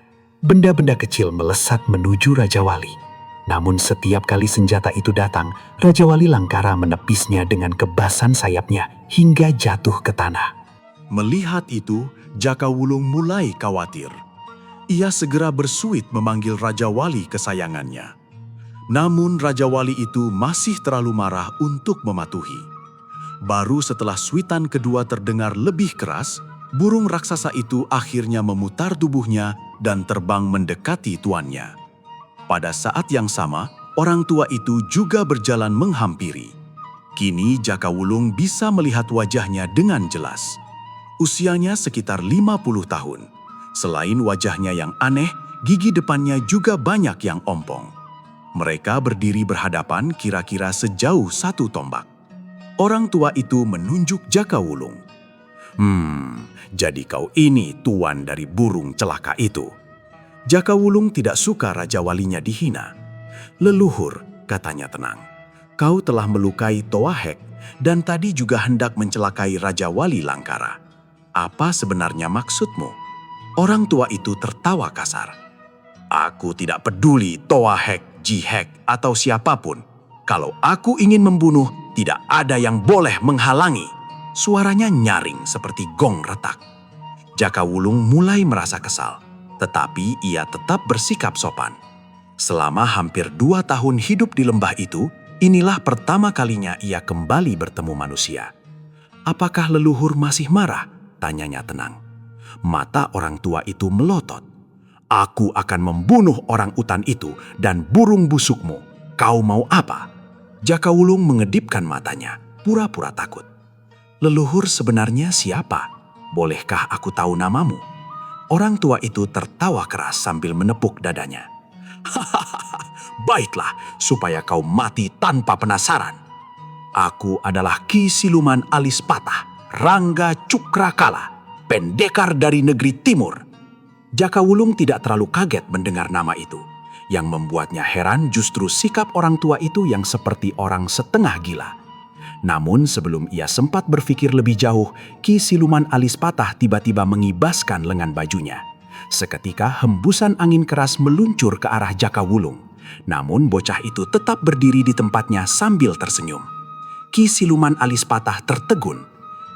D: Benda-benda kecil melesat menuju Raja Wali. Namun setiap kali senjata itu datang, Raja Wali Langkara menepisnya dengan kebasan sayapnya hingga jatuh ke tanah. Melihat itu, Jakawulung mulai khawatir. Ia segera bersuit memanggil Raja Wali kesayangannya. Namun Raja Wali itu masih terlalu marah untuk mematuhi. Baru setelah suitan kedua terdengar lebih keras, burung raksasa itu akhirnya memutar tubuhnya dan terbang mendekati tuannya. Pada saat yang sama, orang tua itu juga berjalan menghampiri. Kini Jakawulung bisa melihat wajahnya dengan jelas. Usianya sekitar 50 tahun. Selain wajahnya yang aneh, gigi depannya juga banyak yang ompong. Mereka berdiri berhadapan kira-kira sejauh 1 tombak. Orang tua itu menunjuk Jakawulung. Jadi kau ini tuan dari burung celaka itu. Jakawulung tidak suka Raja Walinya dihina. Leluhur, katanya tenang. Kau telah melukai Toahek dan tadi juga hendak mencelakai Raja Wali Langkara. Apa sebenarnya maksudmu? Orang tua itu tertawa kasar. Aku tidak peduli Toahek, Jihek, atau siapapun.
F: Kalau aku ingin membunuh, tidak ada yang boleh menghalangi. Suaranya nyaring seperti gong retak. Jakawulung mulai merasa kesal, tetapi ia tetap bersikap sopan. Selama hampir 2 tahun hidup di lembah itu, inilah pertama kalinya ia kembali bertemu manusia. "Apakah leluhur masih marah?" tanyanya tenang. Mata orang tua itu melotot. "Aku akan membunuh orang utan itu dan burung busukmu. Kau mau apa?" Jakawulung mengedipkan matanya, pura-pura takut. "Leluhur sebenarnya siapa? Bolehkah aku tahu namamu?" Orang tua itu tertawa keras sambil menepuk dadanya. "Hahaha, baiklah supaya kau mati tanpa penasaran. Aku adalah Ki Siluman Alis Patah, Rangga Cukrakala, pendekar dari negeri timur." Jakawulung tidak terlalu kaget mendengar nama itu. Yang membuatnya heran justru sikap orang tua itu yang seperti orang setengah gila. Namun sebelum ia sempat berpikir lebih jauh, Ki Siluman Alis Patah tiba-tiba mengibaskan lengan bajunya. Seketika hembusan angin keras meluncur ke arah Jakawulung. Namun bocah itu tetap berdiri di tempatnya sambil tersenyum. Ki Siluman Alis Patah tertegun.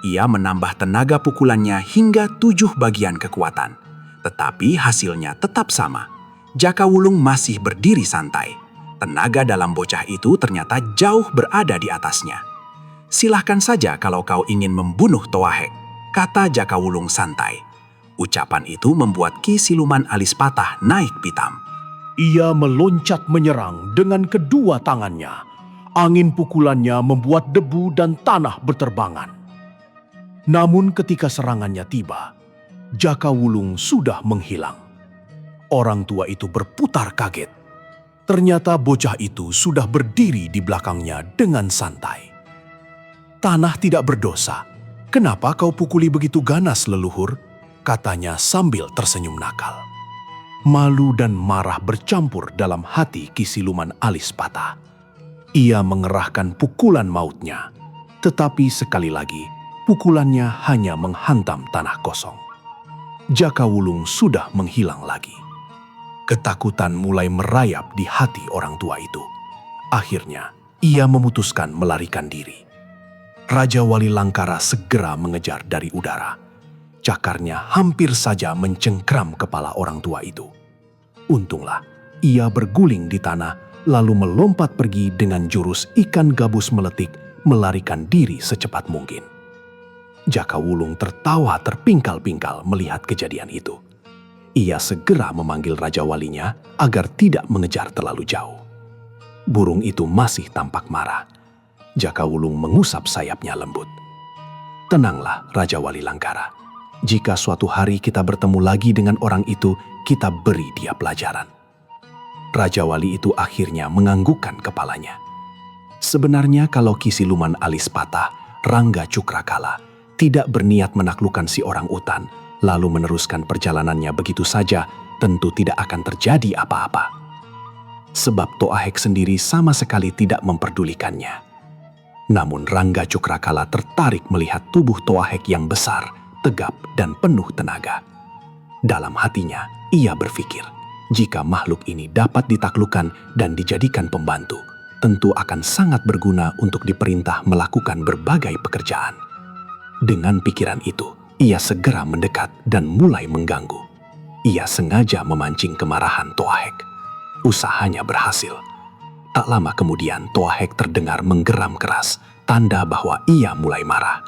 F: Ia menambah tenaga pukulannya hingga 7 bagian kekuatan. Tetapi hasilnya tetap sama. Jakawulung masih berdiri santai. Tenaga dalam bocah itu ternyata jauh berada di atasnya. "Silahkan saja kalau kau ingin membunuh Toahek," kata Jakawulung santai. Ucapan itu membuat Ki Siluman Alis Patah naik pitam.
G: Ia meloncat menyerang dengan kedua tangannya. Angin pukulannya membuat debu dan tanah berterbangan. Namun ketika serangannya tiba, Jakawulung sudah menghilang. Orang tua itu berputar kaget. Ternyata bocah itu sudah berdiri di belakangnya dengan santai. "Tanah tidak berdosa. Kenapa kau pukuli begitu ganas, leluhur?" katanya sambil tersenyum nakal. Malu dan marah bercampur dalam hati Ki Siluman Alis Patah. Ia mengerahkan pukulan mautnya, tetapi sekali lagi pukulannya hanya menghantam tanah kosong. Jakawulung sudah menghilang lagi. Ketakutan mulai merayap di hati orang tua itu. Akhirnya, ia memutuskan melarikan diri. Raja Wali Langkara segera mengejar dari udara. Cakarnya hampir saja mencengkram kepala orang tua itu. Untunglah, ia berguling di tanah lalu melompat pergi dengan jurus ikan gabus meletik melarikan diri secepat mungkin. Jakawulung tertawa terpingkal-pingkal melihat kejadian itu. Ia segera memanggil Raja Walinya agar tidak mengejar terlalu jauh. Burung itu masih tampak marah. Jakawulung mengusap sayapnya lembut. "Tenanglah, Raja Wali Langkara. Jika suatu hari kita bertemu lagi dengan orang itu, kita beri dia pelajaran." Raja Wali itu akhirnya menganggukkan kepalanya. Sebenarnya kalau Ki Siluman Alis Patah, Rangga Cukrakala, tidak berniat menaklukkan si orang utan, lalu meneruskan perjalanannya begitu saja, tentu tidak akan terjadi apa-apa. Sebab Toahek sendiri sama sekali tidak memperdulikannya. Namun Rangga Cukrakala tertarik melihat tubuh Toahek yang besar, tegap, dan penuh tenaga. Dalam hatinya, ia berpikir, jika makhluk ini dapat ditaklukkan dan dijadikan pembantu, tentu akan sangat berguna untuk diperintah melakukan berbagai pekerjaan. Dengan pikiran itu, ia segera mendekat dan mulai mengganggu. Ia sengaja memancing kemarahan Toahek. Usahanya berhasil. Tak lama kemudian Toahek terdengar menggeram keras, tanda bahwa ia mulai marah.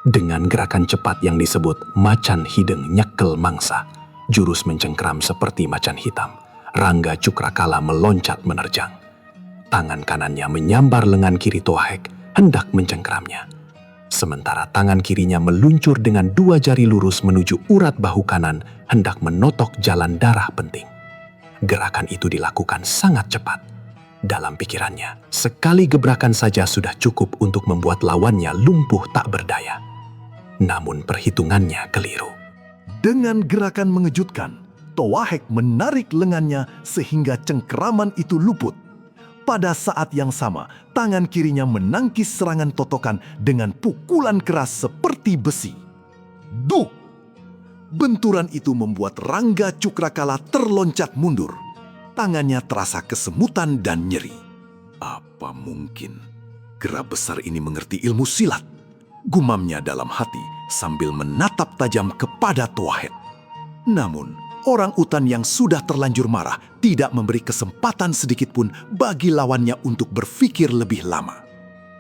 G: Dengan gerakan cepat yang disebut macan hideng nyekel mangsa, jurus mencengkram seperti macan hitam, Rangga Cukrakala meloncat menerjang. Tangan kanannya menyambar lengan kiri Toahek, hendak mencengkramnya. Sementara tangan kirinya meluncur dengan 2 jari lurus menuju urat bahu kanan, hendak menotok jalan darah penting. Gerakan itu dilakukan sangat cepat. Dalam pikirannya, sekali gebrakan saja sudah cukup untuk membuat lawannya lumpuh tak berdaya. Namun perhitungannya keliru.
D: Dengan gerakan mengejutkan, Toahek menarik lengannya sehingga cengkeraman itu luput. Pada saat yang sama, tangan kirinya menangkis serangan totokan dengan pukulan keras seperti besi. Duh! Benturan itu membuat Rangga Cukrakala terloncat mundur. Tangannya terasa kesemutan dan nyeri.
C: Apa mungkin kera besar ini mengerti ilmu silat? Gumamnya dalam hati sambil menatap tajam kepada Towaheq. Namun, orang utan yang sudah terlanjur marah tidak memberi kesempatan sedikitpun bagi lawannya untuk berpikir lebih lama.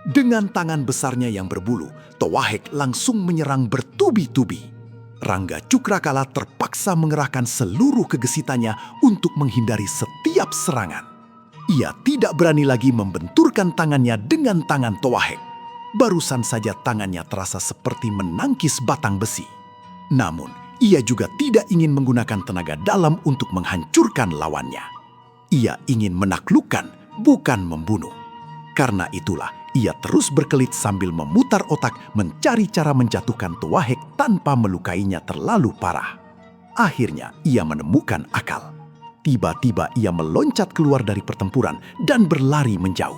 C: Dengan tangan besarnya yang berbulu, Towaheq langsung menyerang bertubi-tubi. Rangga Cukrakala terpaksa mengerahkan seluruh gegesitannya untuk menghindari setiap serangan. Ia tidak berani lagi membenturkan tangannya dengan tangan Towaheq. Barusan saja tangannya terasa seperti menangkis batang besi. Namun, ia juga tidak ingin menggunakan tenaga dalam untuk menghancurkan lawannya. Ia ingin menaklukkan, bukan membunuh. Karena itulah, ia terus berkelit sambil memutar otak mencari cara menjatuhkan Towaheq tanpa melukainya terlalu parah. Akhirnya, ia menemukan akal. Tiba-tiba ia meloncat keluar dari pertempuran dan berlari menjauh.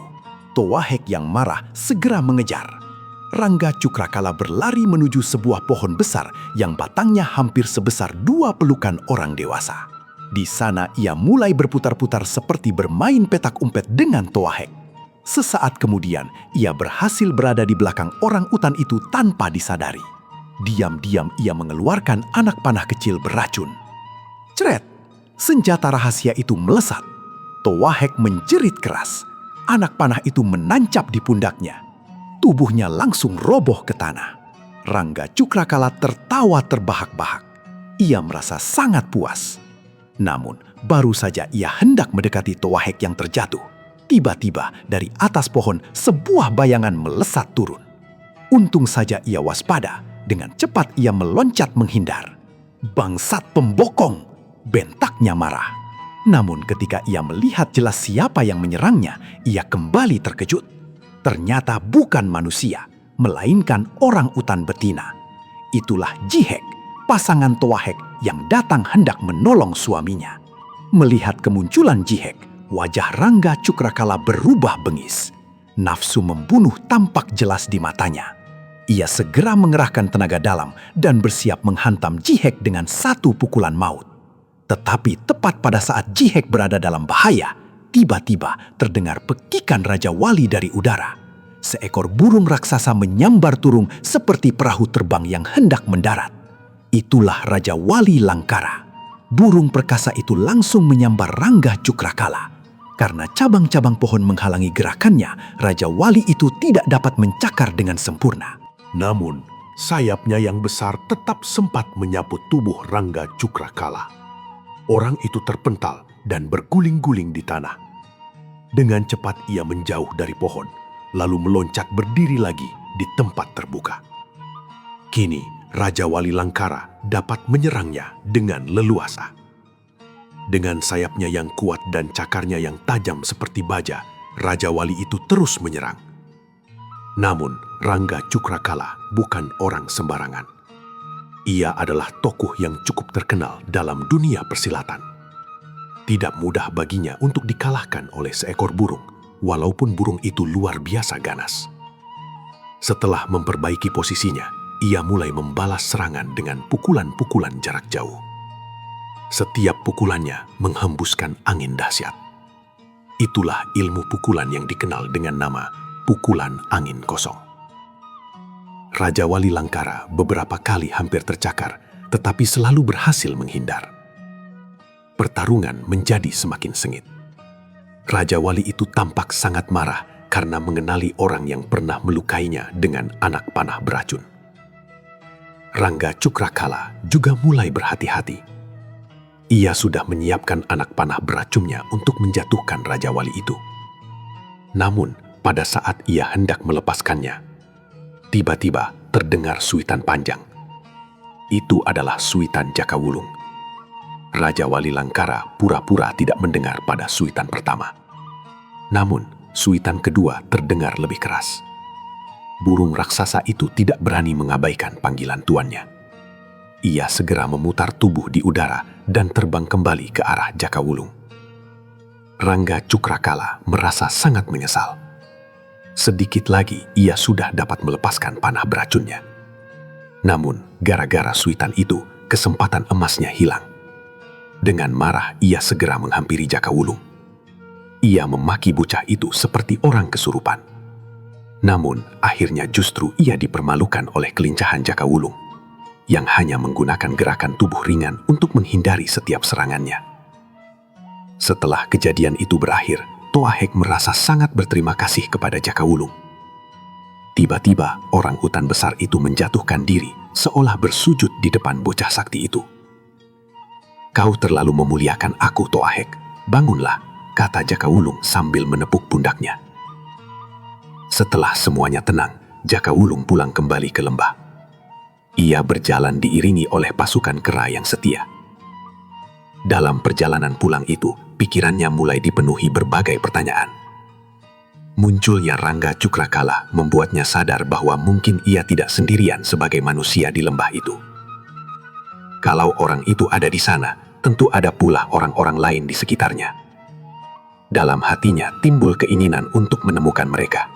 C: Towaheq yang marah segera mengejar. Rangga Cukrakala berlari menuju sebuah pohon besar yang batangnya hampir sebesar 2 pelukan orang dewasa. Di sana ia mulai berputar-putar seperti bermain petak umpet dengan Towaheq. Sesaat kemudian, ia berhasil berada di belakang orang utan itu tanpa disadari. Diam-diam ia mengeluarkan anak panah kecil beracun. Cret! Senjata rahasia itu melesat. Towaheq menjerit keras. Anak panah itu menancap di pundaknya. Tubuhnya langsung roboh ke tanah. Rangga Cukrakala tertawa terbahak-bahak. Ia merasa sangat puas. Namun, baru saja ia hendak mendekati Towaheq yang terjatuh. Tiba-tiba dari atas pohon sebuah bayangan melesat turun. Untung saja ia waspada. Dengan cepat ia meloncat menghindar. Bangsat pembokong! Bentaknya marah. Namun ketika ia melihat jelas siapa yang menyerangnya, ia kembali terkejut. Ternyata bukan manusia, melainkan orang utan betina. Itulah Jihek, pasangan Towaheq yang datang hendak menolong suaminya. Melihat kemunculan Jihek, wajah Rangga Cukrakala berubah bengis. Nafsu membunuh tampak jelas di matanya. Ia segera mengerahkan tenaga dalam dan bersiap menghantam Jihek dengan satu pukulan maut. Tetapi tepat pada saat Jihek berada dalam bahaya, tiba-tiba terdengar pekikan Raja Wali dari udara. Seekor burung raksasa menyambar turun seperti perahu terbang yang hendak mendarat. Itulah Raja Wali Langkara. Burung perkasa itu langsung menyambar Rangga Cukrakala. Karena cabang-cabang pohon menghalangi gerakannya, Raja Wali itu tidak dapat mencakar dengan sempurna.
G: Namun, sayapnya yang besar tetap sempat menyapu tubuh Rangga Cukrakala. Orang itu terpental dan berguling-guling di tanah. Dengan cepat ia menjauh dari pohon, lalu meloncat berdiri lagi di tempat terbuka. Kini, Raja Wali Langkara dapat menyerangnya dengan leluasa. Dengan sayapnya yang kuat dan cakarnya yang tajam seperti baja, Raja Wali itu terus menyerang. Namun, Rangga Cukrakala bukan orang sembarangan. Ia adalah tokoh yang cukup terkenal dalam dunia persilatan. Tidak mudah baginya untuk dikalahkan oleh seekor burung, walaupun burung itu luar biasa ganas. Setelah memperbaiki posisinya, ia mulai membalas serangan dengan pukulan-pukulan jarak jauh. Setiap pukulannya menghembuskan angin dahsyat. Itulah ilmu pukulan yang dikenal dengan nama pukulan angin kosong. Raja Wali Langkara beberapa kali hampir tercakar, tetapi selalu berhasil menghindar. Pertarungan menjadi semakin sengit. Raja Wali itu tampak sangat marah karena mengenali orang yang pernah melukainya dengan anak panah beracun. Rangga Cukrakala juga mulai berhati-hati. Ia sudah menyiapkan anak panah beracunnya untuk menjatuhkan Raja Wali itu. Namun, pada saat ia hendak melepaskannya, tiba-tiba terdengar suitan panjang. Itu adalah suitan Jakawulung. Raja Wali Langkara pura-pura tidak mendengar pada suitan pertama. Namun, suitan kedua terdengar lebih keras. Burung raksasa itu tidak berani mengabaikan panggilan tuannya. Ia segera memutar tubuh di udara dan terbang kembali ke arah Jakawulung. Rangga Cukrakala merasa sangat menyesal. Sedikit lagi ia sudah dapat melepaskan panah beracunnya. Namun, gara-gara suitan itu, kesempatan emasnya hilang. Dengan marah, ia segera menghampiri Jakawulung.
B: ia memaki bocah itu seperti orang kesurupan. Namun, akhirnya justru ia dipermalukan oleh kelincahan Jakawulung, yang hanya menggunakan gerakan tubuh ringan untuk menghindari setiap serangannya. Setelah kejadian itu berakhir, Toahek merasa sangat berterima kasih kepada Jakawulung. Tiba-tiba, orang utan besar itu menjatuhkan diri, seolah bersujud di depan bocah sakti itu. "Kau terlalu memuliakan aku, Toahek. Bangunlah," kata Jakawulung sambil menepuk pundaknya. Setelah semuanya tenang, Jakawulung pulang kembali ke lembah. Ia berjalan diiringi oleh pasukan kera yang setia. Dalam perjalanan pulang itu, pikirannya mulai dipenuhi berbagai pertanyaan. Munculnya Rangga Cukrakala membuatnya sadar bahwa mungkin ia tidak sendirian sebagai manusia di lembah itu. Kalau orang itu ada di sana, tentu ada pula orang-orang lain di sekitarnya. Dalam hatinya timbul keinginan untuk menemukan mereka.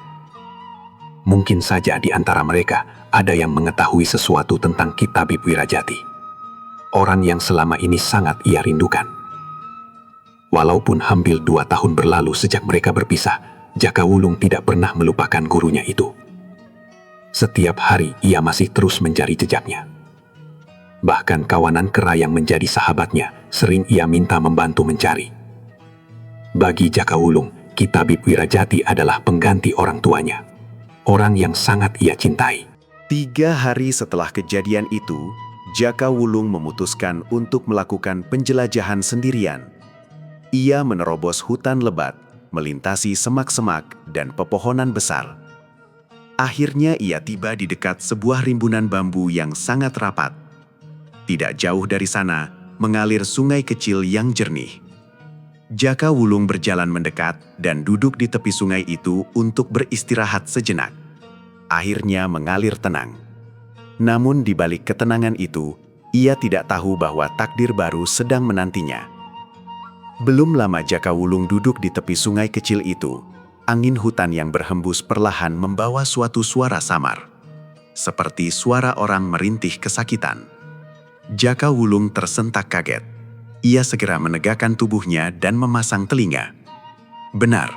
B: Mungkin saja di antara mereka ada yang mengetahui sesuatu tentang Ki Tabib Wirajati, orang yang selama ini sangat ia rindukan. Walaupun hampir 2 tahun berlalu sejak mereka berpisah, Jakawulung tidak pernah melupakan gurunya itu. Setiap hari ia masih terus mencari jejaknya. Bahkan kawanan kera yang menjadi sahabatnya sering ia minta membantu mencari. Bagi Jakawulung, Ki Tabib Wirajati adalah pengganti orang tuanya, orang yang sangat ia cintai.
E: 3 hari setelah kejadian itu, Jakawulung memutuskan untuk melakukan penjelajahan sendirian. Ia menerobos hutan lebat, melintasi semak-semak dan pepohonan besar. Akhirnya ia tiba di dekat sebuah rimbunan bambu yang sangat rapat. Tidak jauh dari sana, mengalir sungai kecil yang jernih. Jakawulung berjalan mendekat dan duduk di tepi sungai itu untuk beristirahat sejenak. Akhirnya mengalir tenang. Namun di balik ketenangan itu, ia tidak tahu bahwa takdir baru sedang menantinya. Belum lama Jakawulung duduk di tepi sungai kecil itu, angin hutan yang berhembus perlahan membawa suatu suara samar, seperti suara orang merintih kesakitan. Jakawulung tersentak kaget. Ia segera menegakkan tubuhnya dan memasang telinga. Benar,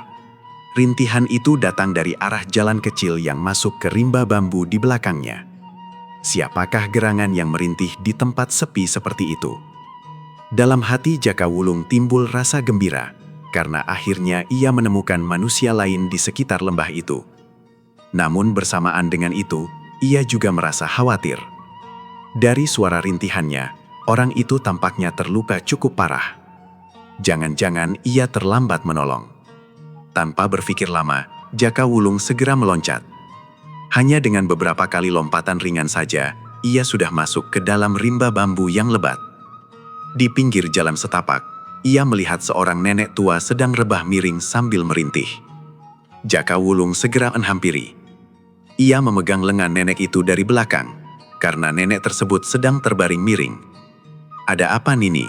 E: rintihan itu datang dari arah jalan kecil yang masuk ke rimba bambu di belakangnya. Siapakah gerangan yang merintih di tempat sepi seperti itu? Dalam hati Jakawulung timbul rasa gembira, karena akhirnya ia menemukan manusia lain di sekitar lembah itu. Namun bersamaan dengan itu, ia juga merasa khawatir. Dari suara rintihannya, orang itu tampaknya terluka cukup parah. Jangan-jangan ia terlambat menolong. Tanpa berpikir lama, Jakawulung segera meloncat. Hanya dengan beberapa kali lompatan ringan saja, ia sudah masuk ke dalam rimba bambu yang lebat. Di pinggir jalan setapak, ia melihat seorang nenek tua sedang rebah miring sambil merintih. Jakawulung segera menghampiri. Ia memegang lengan nenek itu dari belakang, karena nenek tersebut sedang terbaring miring. "Ada apa, Nini?"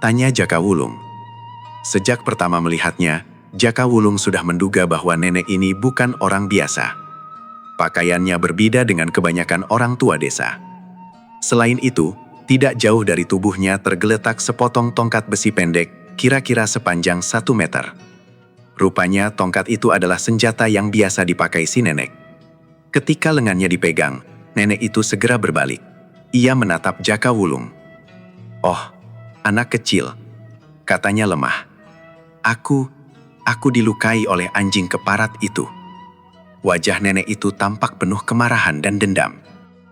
E: tanya Jakawulung. Sejak pertama melihatnya, Jakawulung sudah menduga bahwa nenek ini bukan orang biasa. Pakaiannya berbeda dengan kebanyakan orang tua desa. Selain itu, tidak jauh dari tubuhnya tergeletak sepotong tongkat besi pendek, kira-kira sepanjang 1 meter. Rupanya tongkat itu adalah senjata yang biasa dipakai si nenek. Ketika lengannya dipegang, nenek itu segera berbalik. Ia menatap Jakawulung. "Oh, anak kecil," katanya lemah. Aku dilukai oleh anjing keparat itu." Wajah nenek itu tampak penuh kemarahan dan dendam.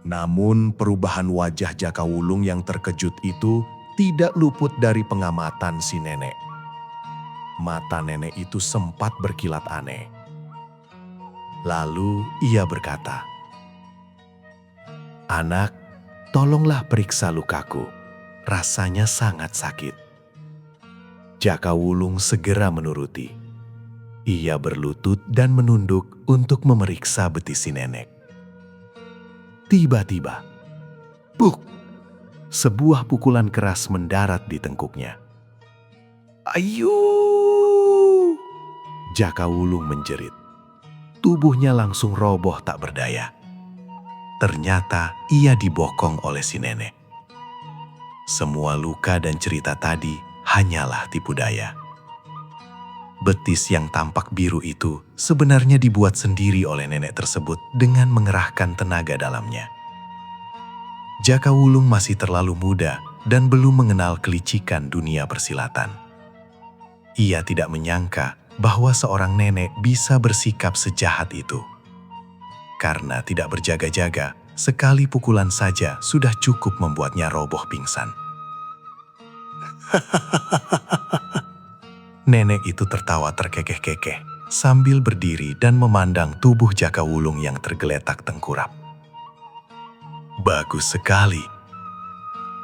D: Namun perubahan wajah Jakawulung yang terkejut itu tidak luput dari pengamatan si nenek. Mata nenek itu sempat berkilat aneh. Lalu ia berkata, "Anak, tolonglah periksa lukaku. Rasanya sangat sakit." Jakawulung segera menuruti. Ia berlutut dan menunduk untuk memeriksa betis si nenek. Tiba-tiba, buk! Sebuah pukulan keras mendarat di tengkuknya. "Ayu!" Jakawulung menjerit. Tubuhnya langsung roboh tak berdaya. Ternyata ia dibokong oleh si nenek. Semua luka dan cerita tadi hanyalah tipu daya. Betis yang tampak biru itu sebenarnya dibuat sendiri oleh nenek tersebut dengan mengerahkan tenaga dalamnya. Jaka Wulung masih terlalu muda dan belum mengenal kelicikan dunia persilatan. Ia tidak menyangka bahwa seorang nenek bisa bersikap sejahat itu. Karena tidak berjaga-jaga, sekali pukulan saja sudah cukup membuatnya roboh pingsan. Nenek itu tertawa terkekeh-kekeh sambil berdiri dan memandang tubuh Jaka Wulung yang tergeletak tengkurap. Bagus sekali.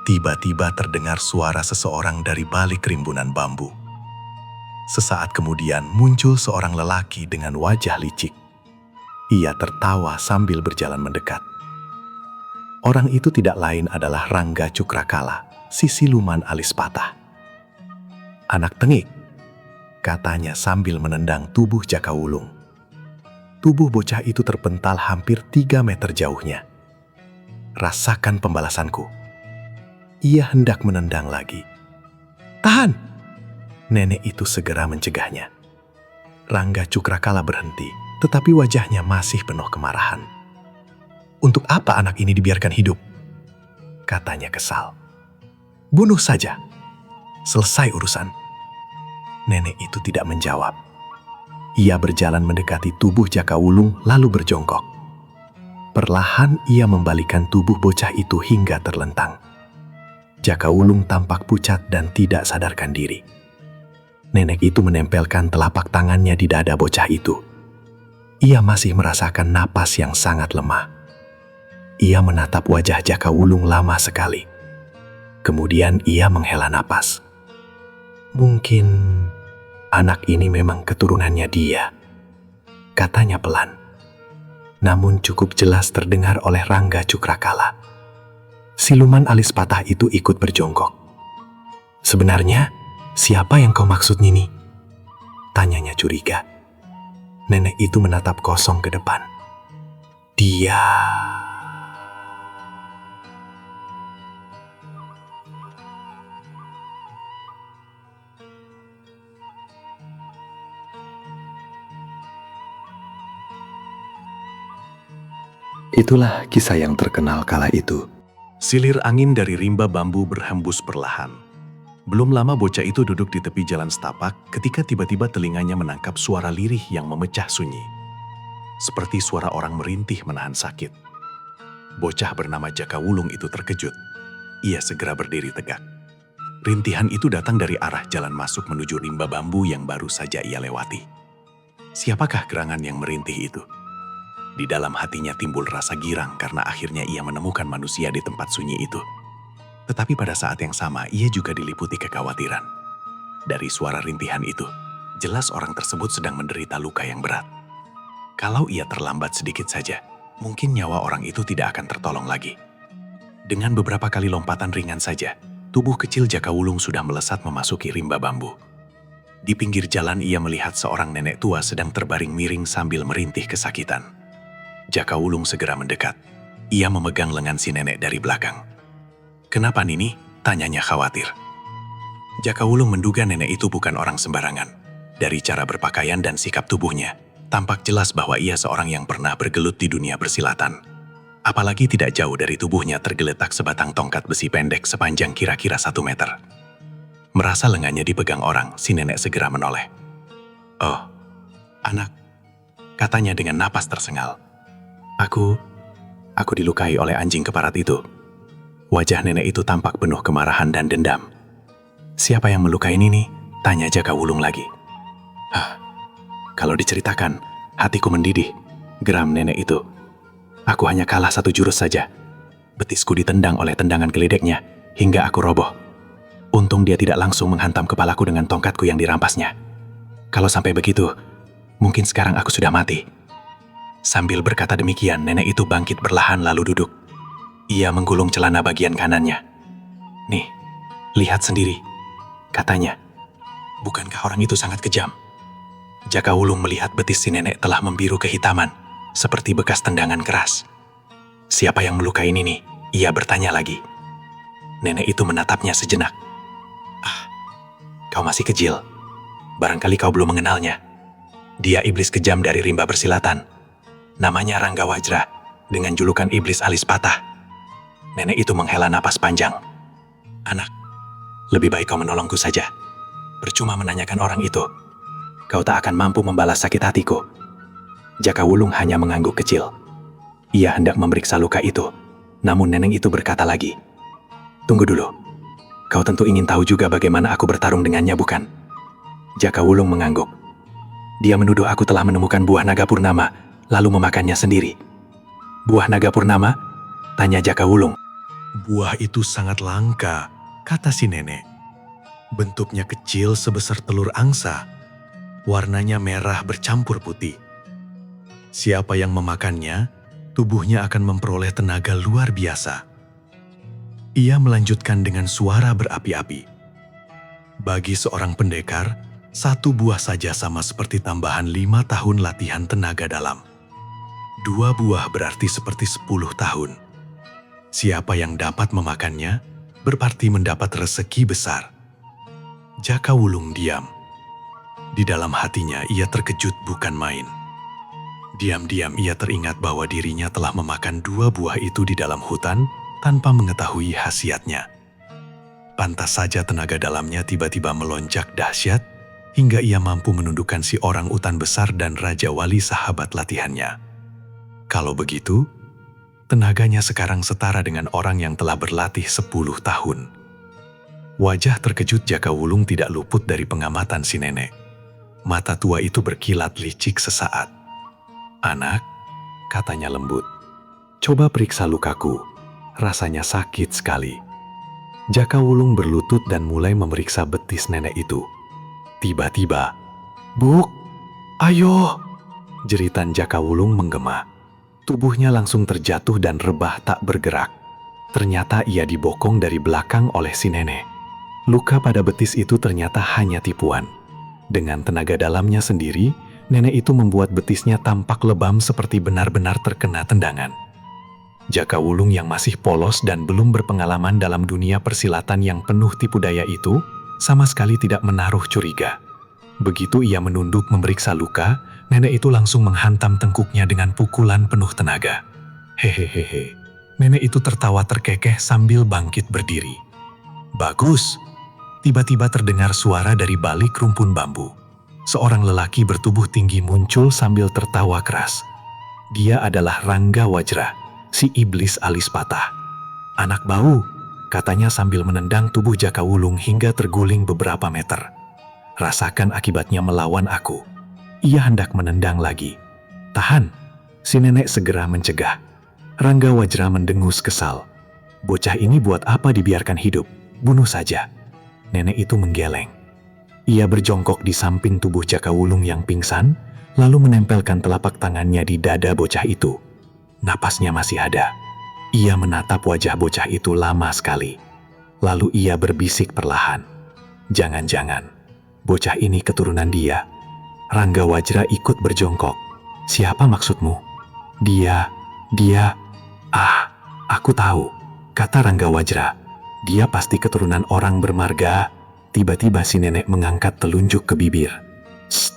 D: Tiba-tiba terdengar suara seseorang dari balik rimbunan bambu. Sesaat kemudian muncul seorang lelaki dengan wajah licik. Ia tertawa sambil berjalan mendekat. Orang itu tidak lain adalah Rangga Cukrakala, si siluman alis patah. "Anak tengik," katanya sambil menendang tubuh Jaka Wulung. Tubuh bocah itu terpental hampir 3 meter jauhnya. "Rasakan pembalasanku." Ia hendak menendang lagi. "Tahan!" Nenek itu segera mencegahnya. Rangga Cukrakala berhenti, tetapi wajahnya masih penuh kemarahan. "Untuk apa anak ini dibiarkan hidup?" katanya kesal. "Bunuh saja. Selesai urusan." Nenek itu tidak menjawab. Ia berjalan mendekati tubuh Jaka Wulung lalu berjongkok. Perlahan ia membalikan tubuh bocah itu hingga terlentang. Jaka Wulung tampak pucat dan tidak sadarkan diri. Nenek itu menempelkan telapak tangannya di dada bocah itu. Ia masih merasakan napas yang sangat lemah. Ia menatap wajah Jaka Wulung lama sekali. Kemudian ia menghela napas. "Mungkin anak ini memang keturunannya dia," katanya pelan. Namun cukup jelas terdengar oleh Rangga Cukrakala. Siluman alis patah itu ikut berjongkok. "Sebenarnya, siapa yang kau maksud, Nini?" tanyanya curiga. Nenek itu menatap kosong ke depan. "Dia..."
B: Itulah kisah yang terkenal kala itu.
C: Silir angin dari rimba bambu berhembus perlahan. Belum lama bocah itu duduk di tepi jalan setapak ketika tiba-tiba telinganya menangkap suara lirih yang memecah sunyi. Seperti suara orang merintih menahan sakit. Bocah bernama Jaka Wulung itu terkejut. Ia segera berdiri tegak. Rintihan itu datang dari arah jalan masuk menuju rimba bambu yang baru saja ia lewati. Siapakah gerangan yang merintih itu? Di dalam hatinya timbul rasa girang karena akhirnya ia menemukan manusia di tempat sunyi itu. Tetapi pada saat yang sama ia juga diliputi kekhawatiran. Dari suara rintihan itu, jelas orang tersebut sedang menderita luka yang berat. Kalau ia terlambat sedikit saja, mungkin nyawa orang itu tidak akan tertolong lagi. Dengan beberapa kali lompatan ringan saja, tubuh kecil Jaka Wulung sudah melesat memasuki rimba bambu. Di pinggir jalan ia melihat seorang nenek tua sedang terbaring miring sambil merintih kesakitan. Jaka Wulung segera mendekat. Ia memegang lengan si nenek dari belakang. "Kenapa, Nini?" tanyanya khawatir. Jaka Wulung menduga nenek itu bukan orang sembarangan. Dari cara berpakaian dan sikap tubuhnya, tampak jelas bahwa ia seorang yang pernah bergelut di dunia persilatan. Apalagi tidak jauh dari tubuhnya tergeletak sebatang tongkat besi pendek sepanjang kira-kira 1 meter. Merasa lengannya dipegang orang, si nenek segera menoleh. "Oh, anak," katanya dengan napas tersengal. Aku dilukai oleh anjing keparat itu." Wajah nenek itu tampak penuh kemarahan dan dendam. "Siapa yang melukai Nini?" tanya Jaka Wulung lagi. "Kalau diceritakan, hatiku mendidih," geram nenek itu. "Aku hanya kalah 1 jurus saja. Betisku ditendang oleh tendangan geledeknya hingga aku roboh. Untung dia tidak langsung menghantam kepalaku dengan tongkatku yang dirampasnya. Kalau sampai begitu, mungkin sekarang aku sudah mati." Sambil berkata demikian, nenek itu bangkit perlahan lalu duduk. Ia menggulung celana bagian kanannya. "Nih, lihat sendiri," katanya. "Bukankah orang itu sangat kejam?" Jaka Wulung melihat betis si nenek telah membiru kehitaman, seperti bekas tendangan keras. "Siapa yang melukai Nini?" ia bertanya lagi. Nenek itu menatapnya sejenak. "Kau masih kecil.
B: Barangkali kau belum mengenalnya. Dia iblis kejam dari rimba persilatan. Namanya Rangga Wajra, dengan julukan iblis alis patah. Nenek itu menghela napas panjang. Anak, lebih baik kau menolongku saja. Percuma menanyakan orang itu. Kau tak akan mampu membalas sakit hatiku. Jaka Wulung hanya mengangguk kecil. Ia hendak memeriksa luka itu, namun nenek itu berkata lagi, "Tunggu dulu. Kau tentu ingin tahu juga bagaimana aku bertarung dengannya, bukan?" Jaka Wulung mengangguk. Dia menuduh aku telah menemukan buah naga purnama, lalu memakannya sendiri. "Buah naga purnama?" tanya Jaka Wulung.
D: Buah itu sangat langka, kata si nenek. Bentuknya kecil sebesar telur angsa. Warnanya merah bercampur putih. Siapa yang memakannya, tubuhnya akan memperoleh tenaga luar biasa. Ia melanjutkan dengan suara berapi-api. Bagi seorang pendekar, 1 buah saja sama seperti tambahan 5 tahun latihan tenaga dalam. 2 buah berarti seperti 10 tahun. Siapa yang dapat memakannya, berarti mendapat rezeki besar. Jaka Wulung diam. Di dalam hatinya ia terkejut bukan main. Diam-diam ia teringat bahwa dirinya telah memakan 2 buah itu di dalam hutan tanpa mengetahui khasiatnya. Pantas saja tenaga dalamnya tiba-tiba melonjak dahsyat hingga ia mampu menundukkan si orang utan besar dan Raja Wali sahabat latihannya. Kalau begitu, tenaganya sekarang setara dengan orang yang telah berlatih 10 tahun. Wajah terkejut Jaka Wulung tidak luput dari pengamatan si nenek. Mata tua itu berkilat licik sesaat. "Anak," katanya lembut, "coba periksa lukaku. Rasanya sakit sekali." Jaka Wulung berlutut dan mulai memeriksa betis nenek itu. Tiba-tiba, "Buk, ayo!" jeritan Jaka Wulung menggema. Tubuhnya langsung terjatuh dan rebah tak bergerak. Ternyata ia dibokong dari belakang oleh si nenek. Luka pada betis itu ternyata hanya tipuan. Dengan tenaga dalamnya sendiri, nenek itu membuat betisnya tampak lebam seperti benar-benar terkena tendangan. Jaka Wulung yang masih polos dan belum berpengalaman dalam dunia persilatan yang penuh tipu daya itu, sama sekali tidak menaruh curiga. Begitu ia menunduk memeriksa luka, nenek itu langsung menghantam tengkuknya dengan pukulan penuh tenaga. Hehehehe, nenek itu tertawa terkekeh sambil bangkit berdiri. "Bagus!" Tiba-tiba terdengar suara dari balik rumpun bambu. Seorang lelaki bertubuh tinggi muncul sambil tertawa keras. Dia adalah Rangga Wajra, si iblis alis patah. "Anak bau," katanya sambil menendang tubuh Jaka Wulung hingga terguling beberapa meter. "Rasakan akibatnya melawan aku." Ia hendak menendang lagi. "Tahan!" si nenek segera mencegah. Rangga Wajra mendengus kesal. "Bocah ini buat apa dibiarkan hidup? Bunuh saja." Nenek itu menggeleng. Ia berjongkok di samping tubuh Jaka Wulung yang pingsan, lalu menempelkan telapak tangannya di dada bocah itu. Napasnya masih ada. Ia menatap wajah bocah itu lama sekali. Lalu ia berbisik perlahan. "Jangan-jangan, bocah ini keturunan dia." Rangga Wajra ikut berjongkok. "Siapa maksudmu?" Dia, aku tahu," kata Rangga Wajra. "Dia pasti keturunan orang bermarga." Tiba-tiba si nenek mengangkat telunjuk ke bibir. "Shh!"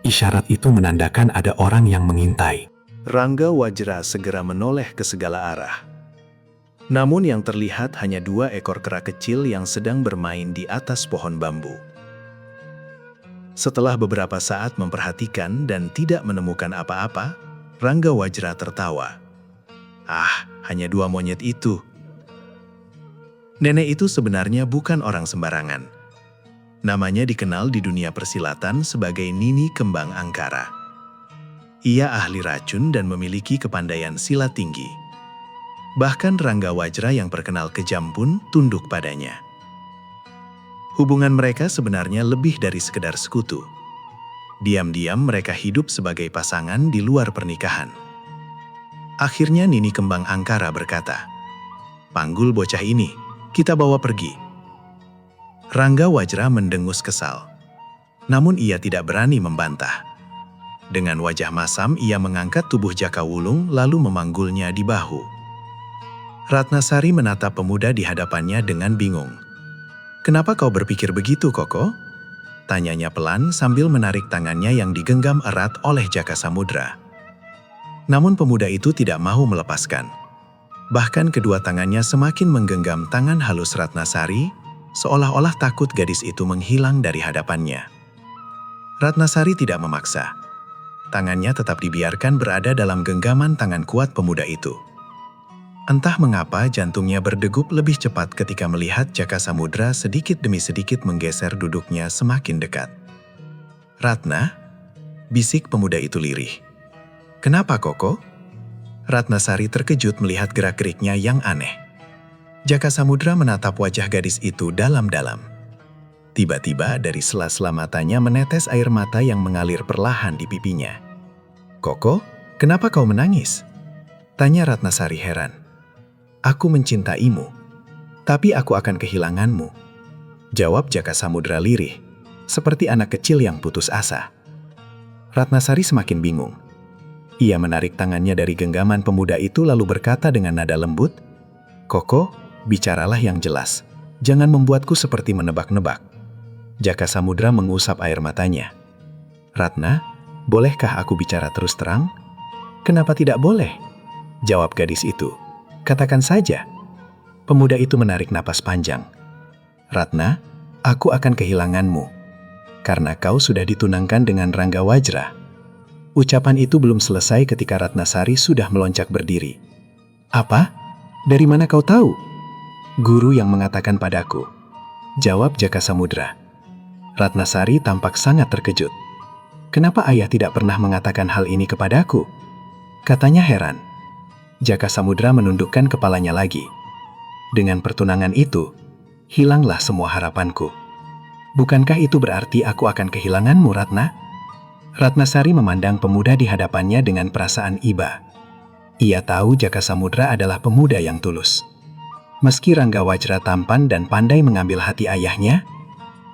D: Isyarat itu menandakan ada orang yang mengintai.
C: Rangga Wajra segera menoleh ke segala arah. Namun yang terlihat hanya 2 ekor kera kecil yang sedang bermain di atas pohon bambu. Setelah beberapa saat memperhatikan dan tidak menemukan apa-apa, Rangga Wajra tertawa. "Ah, hanya 2 monyet itu." Nenek itu sebenarnya bukan orang sembarangan. Namanya dikenal di dunia persilatan sebagai Nini Kembang Angkara. Ia ahli racun dan memiliki kepandaian silat tinggi. Bahkan Rangga Wajra yang terkenal kejam pun tunduk padanya. Hubungan mereka sebenarnya lebih dari sekedar sekutu. Diam-diam mereka hidup sebagai pasangan di luar pernikahan. Akhirnya Nini Kembang Angkara berkata, "Panggul bocah ini, kita bawa pergi." Rangga Wajra mendengus kesal. Namun ia tidak berani membantah. Dengan wajah masam ia mengangkat tubuh Jaka Wulung lalu memanggulnya di bahu. Ratnasari menatap pemuda di hadapannya dengan bingung. "Kenapa kau berpikir begitu, Koko?"
F: tanyanya pelan sambil menarik tangannya yang digenggam erat oleh Jaka Samudra. Namun pemuda itu tidak mau melepaskan. Bahkan kedua tangannya semakin menggenggam tangan halus Ratnasari, seolah-olah takut gadis itu menghilang dari hadapannya. Ratnasari tidak memaksa. Tangannya tetap dibiarkan berada dalam genggaman tangan kuat pemuda itu. Entah mengapa jantungnya berdegup lebih cepat ketika melihat Jaka Samudra sedikit demi sedikit menggeser duduknya semakin dekat. "Ratna," bisik pemuda itu lirih. "Kenapa, Koko?" Ratnasari terkejut melihat gerak-geriknya yang aneh. Jaka Samudra menatap wajah gadis itu dalam-dalam. Tiba-tiba dari sela-sela matanya menetes air mata yang mengalir perlahan di pipinya. "Koko, kenapa kau menangis?" tanya Ratnasari heran. "Aku mencintaimu, tapi aku akan kehilanganmu," jawab Jaka Samudra lirih, seperti anak kecil yang putus asa. Ratnasari semakin bingung. Ia menarik tangannya dari genggaman pemuda itu lalu berkata dengan nada lembut, "Koko, bicaralah yang jelas. Jangan membuatku seperti menebak-nebak." Jaka Samudra mengusap air matanya. "Ratna, bolehkah aku bicara terus terang?" "Kenapa tidak boleh?" jawab gadis itu. "Katakan saja." Pemuda itu menarik napas panjang. "Ratna, aku akan kehilanganmu, karena kau sudah ditunangkan dengan Rangga Wajra." Ucapan itu belum selesai ketika Ratnasari sudah melonjak berdiri. "Apa? Dari mana kau tahu?" "Guru yang mengatakan padaku," jawab Jaka Samudra. Ratnasari tampak sangat terkejut. "Kenapa ayah tidak pernah mengatakan hal ini kepadaku?" katanya heran. Jaka Samudra menundukkan kepalanya lagi. "Dengan pertunangan itu, hilanglah semua harapanku. Bukankah itu berarti aku akan kehilanganmu, Ratna?" Ratnasari memandang pemuda di hadapannya dengan perasaan iba. Ia tahu Jaka Samudra adalah pemuda yang tulus. Meski Rangga Wajra tampan dan pandai mengambil hati ayahnya,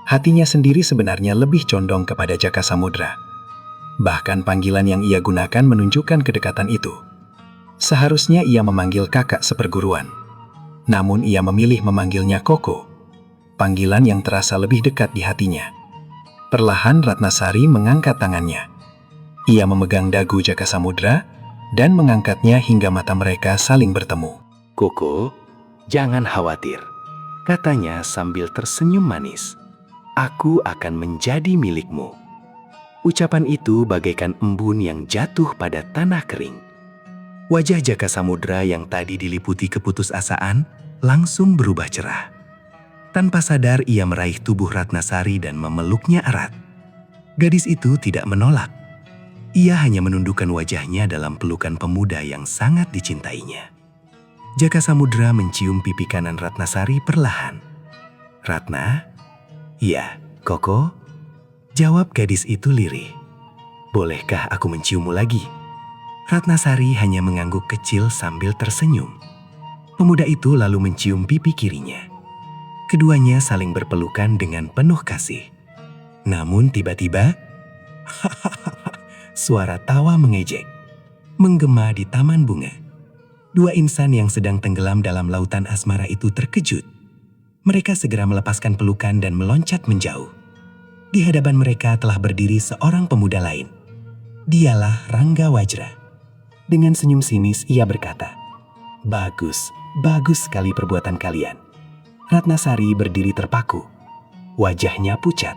F: hatinya sendiri sebenarnya lebih condong kepada Jaka Samudra. Bahkan panggilan yang ia gunakan menunjukkan kedekatan itu. Seharusnya ia memanggil kakak seperguruan. Namun ia memilih memanggilnya Koko, panggilan yang terasa lebih dekat di hatinya. Perlahan Ratnasari mengangkat tangannya. Ia memegang dagu Jaka Samudra dan mengangkatnya hingga mata mereka saling bertemu.
B: "Koko, jangan khawatir," katanya sambil tersenyum manis. "Aku akan menjadi milikmu." Ucapan itu bagaikan embun yang jatuh pada tanah kering. Wajah Jaka Samudra yang tadi diliputi keputusasaan langsung berubah cerah. Tanpa sadar ia meraih tubuh Ratnasari dan memeluknya erat. Gadis itu tidak menolak. Ia hanya menundukkan wajahnya dalam pelukan pemuda yang sangat dicintainya. Jaka Samudra mencium pipi kanan Ratnasari perlahan. "Ratna?" "Iya, Koko," jawab gadis itu lirih. "Bolehkah aku menciummu lagi?" Ratnasari hanya mengangguk kecil sambil tersenyum. Pemuda itu lalu mencium pipi kirinya. Keduanya saling berpelukan dengan penuh kasih. Namun tiba-tiba, suara tawa mengejek menggema di taman bunga. Dua insan yang sedang tenggelam dalam lautan asmara itu terkejut. Mereka segera melepaskan pelukan dan meloncat menjauh. Di hadapan mereka telah berdiri seorang pemuda lain. Dialah Rangga Wajra. Dengan senyum sinis ia berkata, "Bagus, bagus sekali perbuatan kalian." Ratnasari berdiri terpaku. Wajahnya pucat.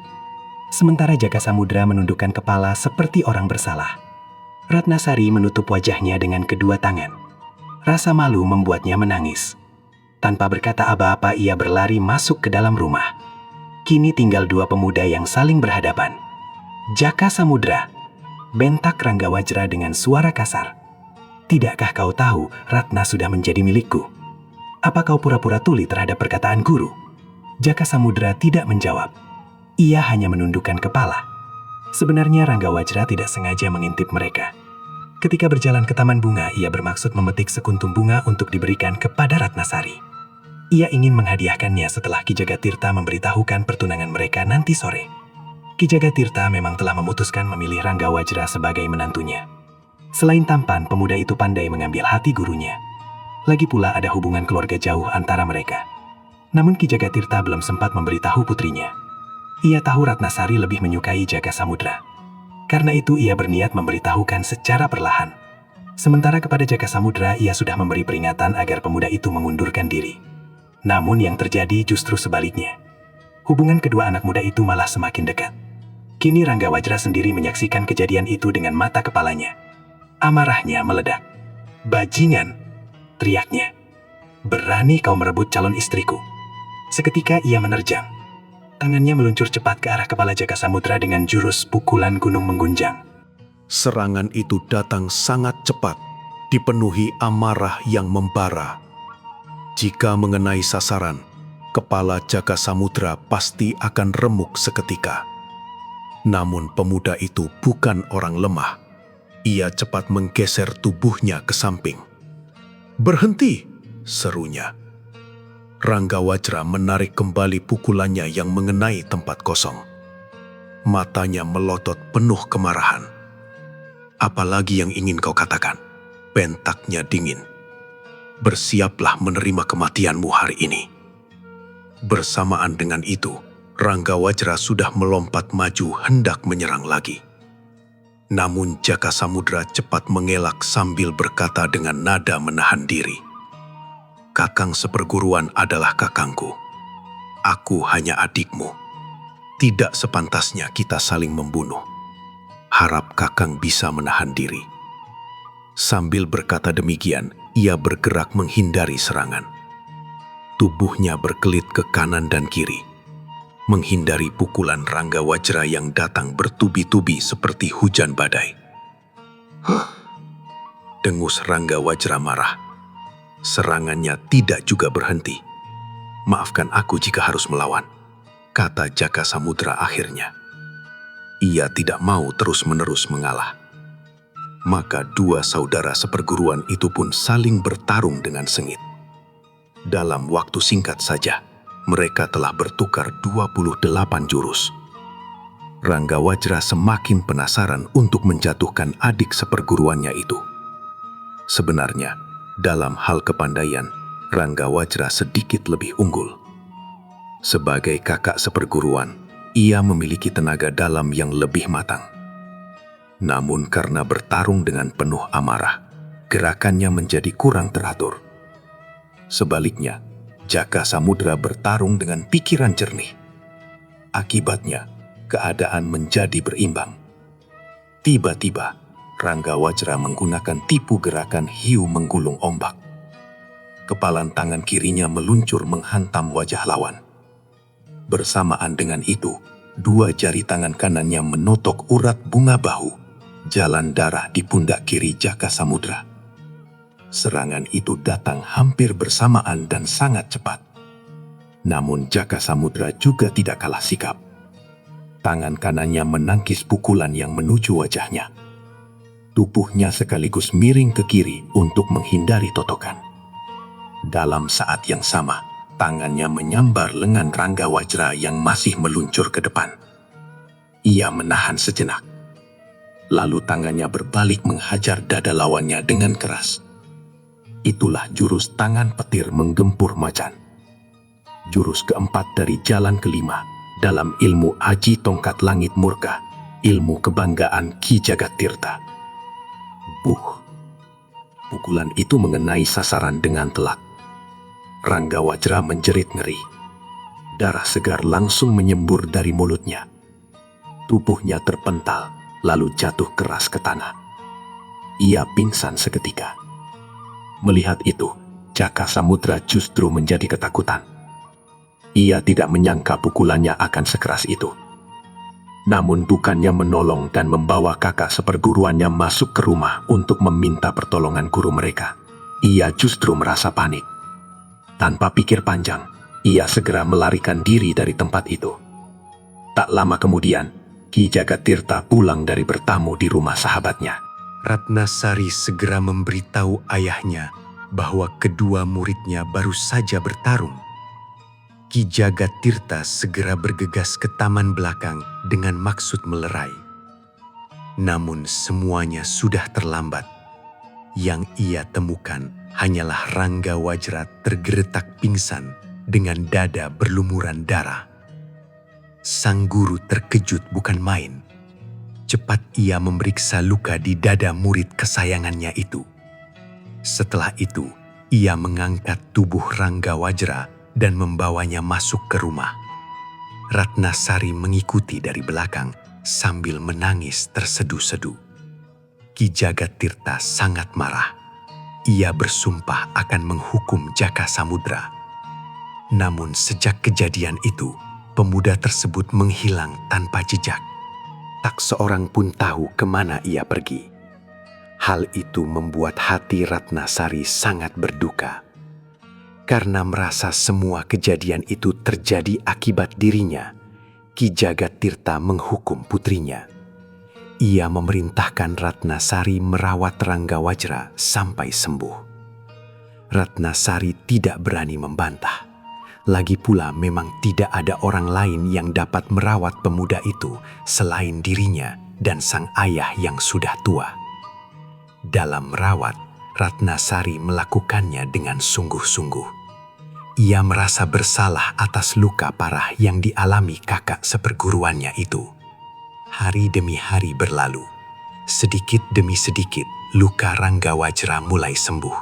B: Sementara Jaka Samudra menundukkan kepala seperti orang bersalah. Ratnasari menutup wajahnya dengan kedua tangan. Rasa malu membuatnya menangis. Tanpa berkata apa-apa ia berlari masuk ke dalam rumah. Kini tinggal dua pemuda yang saling berhadapan. "Jaka Samudra," bentak Rangga Wajra dengan suara kasar. "Tidakkah kau tahu Ratna sudah menjadi milikku? Apa kau pura-pura tuli terhadap perkataan guru?" Jaka Samudra tidak menjawab. Ia hanya menundukkan kepala. Sebenarnya Rangga Wajra tidak sengaja mengintip mereka. Ketika berjalan ke taman bunga, ia bermaksud memetik sekuntum bunga untuk diberikan kepada Ratnasari. Ia ingin menghadiahkannya setelah Ki Jagatirta memberitahukan pertunangan mereka nanti sore. Ki Jagatirta memang telah memutuskan memilih Rangga Wajra sebagai menantunya. Selain tampan, pemuda itu pandai mengambil hati gurunya. Lagi pula ada hubungan keluarga jauh antara mereka. Namun Ki Jagatirta belum sempat memberitahu putrinya. Ia tahu Ratnasari lebih menyukai Jaka Samudra. Karena itu ia berniat memberitahukan secara perlahan. Sementara kepada Jaka Samudra ia sudah memberi peringatan agar pemuda itu mengundurkan diri. Namun yang terjadi justru sebaliknya. Hubungan kedua anak muda itu malah semakin dekat. Kini Ranggawajra sendiri menyaksikan kejadian itu dengan mata kepalanya. Amarahnya meledak. "Bajingan!" teriaknya. "Berani kau merebut calon istriku?" Seketika ia menerjang. Tangannya meluncur cepat ke arah kepala Jaka Samudra dengan jurus pukulan gunung menggunjang.
C: Serangan itu datang sangat cepat, dipenuhi amarah yang membara. Jika mengenai sasaran, kepala Jaka Samudra pasti akan remuk seketika. Namun pemuda itu bukan orang lemah. Ia cepat menggeser tubuhnya ke samping. "Berhenti!" serunya. Ranggawajra menarik kembali pukulannya yang mengenai tempat kosong. Matanya melotot penuh kemarahan. "Apalagi yang ingin kau katakan?" bentaknya dingin. "Bersiaplah menerima kematianmu hari ini." Bersamaan dengan itu, Ranggawajra sudah melompat maju hendak menyerang lagi. Namun Jaka Samudra cepat mengelak sambil berkata dengan nada menahan diri, "Kakang seperguruan adalah kakangku. Aku hanya adikmu. Tidak sepantasnya kita saling membunuh. Harap kakang bisa menahan diri." Sambil berkata demikian, ia bergerak menghindari serangan. Tubuhnya berkelit ke kanan dan kiri, menghindari pukulan Ranggawajra yang datang bertubi-tubi seperti hujan badai. Dengus Ranggawajra marah. Serangannya tidak juga berhenti. "Maafkan aku jika harus melawan," kata Jaka Samudra akhirnya. Ia tidak mau terus-menerus mengalah. Maka dua saudara seperguruan itu pun saling bertarung dengan sengit. Dalam waktu singkat saja, mereka telah bertukar 28 jurus. Ranggawajra semakin penasaran untuk menjatuhkan adik seperguruannya itu. Sebenarnya, dalam hal kepandaian, Ranggawajra sedikit lebih unggul. Sebagai kakak seperguruan, ia memiliki tenaga dalam yang lebih matang. Namun karena bertarung dengan penuh amarah, gerakannya menjadi kurang teratur. Sebaliknya, Jaka Samudra bertarung dengan pikiran jernih. Akibatnya, keadaan menjadi berimbang. Tiba-tiba, Ranggawajra menggunakan tipu gerakan hiu menggulung ombak. Kepalan tangan kirinya meluncur menghantam wajah lawan. Bersamaan dengan itu, dua jari tangan kanannya menotok urat bunga bahu, jalan darah di pundak kiri Jaka Samudra. Serangan itu datang hampir bersamaan dan sangat cepat. Namun Jaka Samudra juga tidak kalah sikap. Tangan kanannya menangkis pukulan yang menuju wajahnya. Tubuhnya sekaligus miring ke kiri untuk menghindari totokan. Dalam saat yang sama, tangannya menyambar lengan Ranggawajra yang masih meluncur ke depan. Ia menahan sejenak. Lalu tangannya berbalik menghajar dada lawannya dengan keras. Itulah jurus tangan petir menggempur macan. Jurus keempat dari jalan kelima dalam ilmu Aji Tongkat Langit Murka, ilmu kebanggaan Ki Jagattirta. Buh! Pukulan itu mengenai sasaran dengan telak. Ranggawajra menjerit ngeri. Darah segar langsung menyembur dari mulutnya. Tubuhnya terpental, lalu jatuh keras ke tanah. Ia pingsan seketika. Melihat itu, Jaka Samudra justru menjadi ketakutan. Ia tidak menyangka pukulannya akan sekeras itu. Namun bukannya menolong dan membawa kakak seperguruannya masuk ke rumah untuk meminta pertolongan guru mereka, ia justru merasa panik. Tanpa pikir panjang, ia segera melarikan diri dari tempat itu. Tak lama kemudian, Ki Jagattirta pulang dari bertamu di rumah sahabatnya.
E: Ratnasari segera memberitahu ayahnya bahwa kedua muridnya baru saja bertarung. Ki Jagattirta segera bergegas ke taman belakang dengan maksud melerai. Namun semuanya sudah terlambat. Yang ia temukan hanyalah Ranggawajra tergeletak pingsan dengan dada berlumuran darah. Sang guru terkejut bukan main. Cepat ia memeriksa luka di dada murid kesayangannya itu. Setelah itu, ia mengangkat tubuh Ranggawajra dan membawanya masuk ke rumah. Ratnasari mengikuti dari belakang sambil menangis tersedu-sedu. Ki Jagattirta sangat marah. Ia bersumpah akan menghukum Jaka Samudra. Namun sejak kejadian itu, pemuda tersebut menghilang tanpa jejak. Tak seorang pun tahu kemana ia pergi. Hal itu membuat hati Ratnasari sangat berduka. Karena merasa semua kejadian itu terjadi akibat dirinya, Ki Jagattirta menghukum putrinya. Ia memerintahkan Ratnasari merawat Ranggawajra sampai sembuh. Ratnasari tidak berani membantah. Lagi pula memang tidak ada orang lain yang dapat merawat pemuda itu selain dirinya dan sang ayah yang sudah tua. Dalam merawat, Ratnasari melakukannya dengan sungguh-sungguh. Ia merasa bersalah atas luka parah yang dialami kakak seperguruannya itu. Hari demi hari berlalu. Sedikit demi sedikit, luka Ranggawajra mulai sembuh.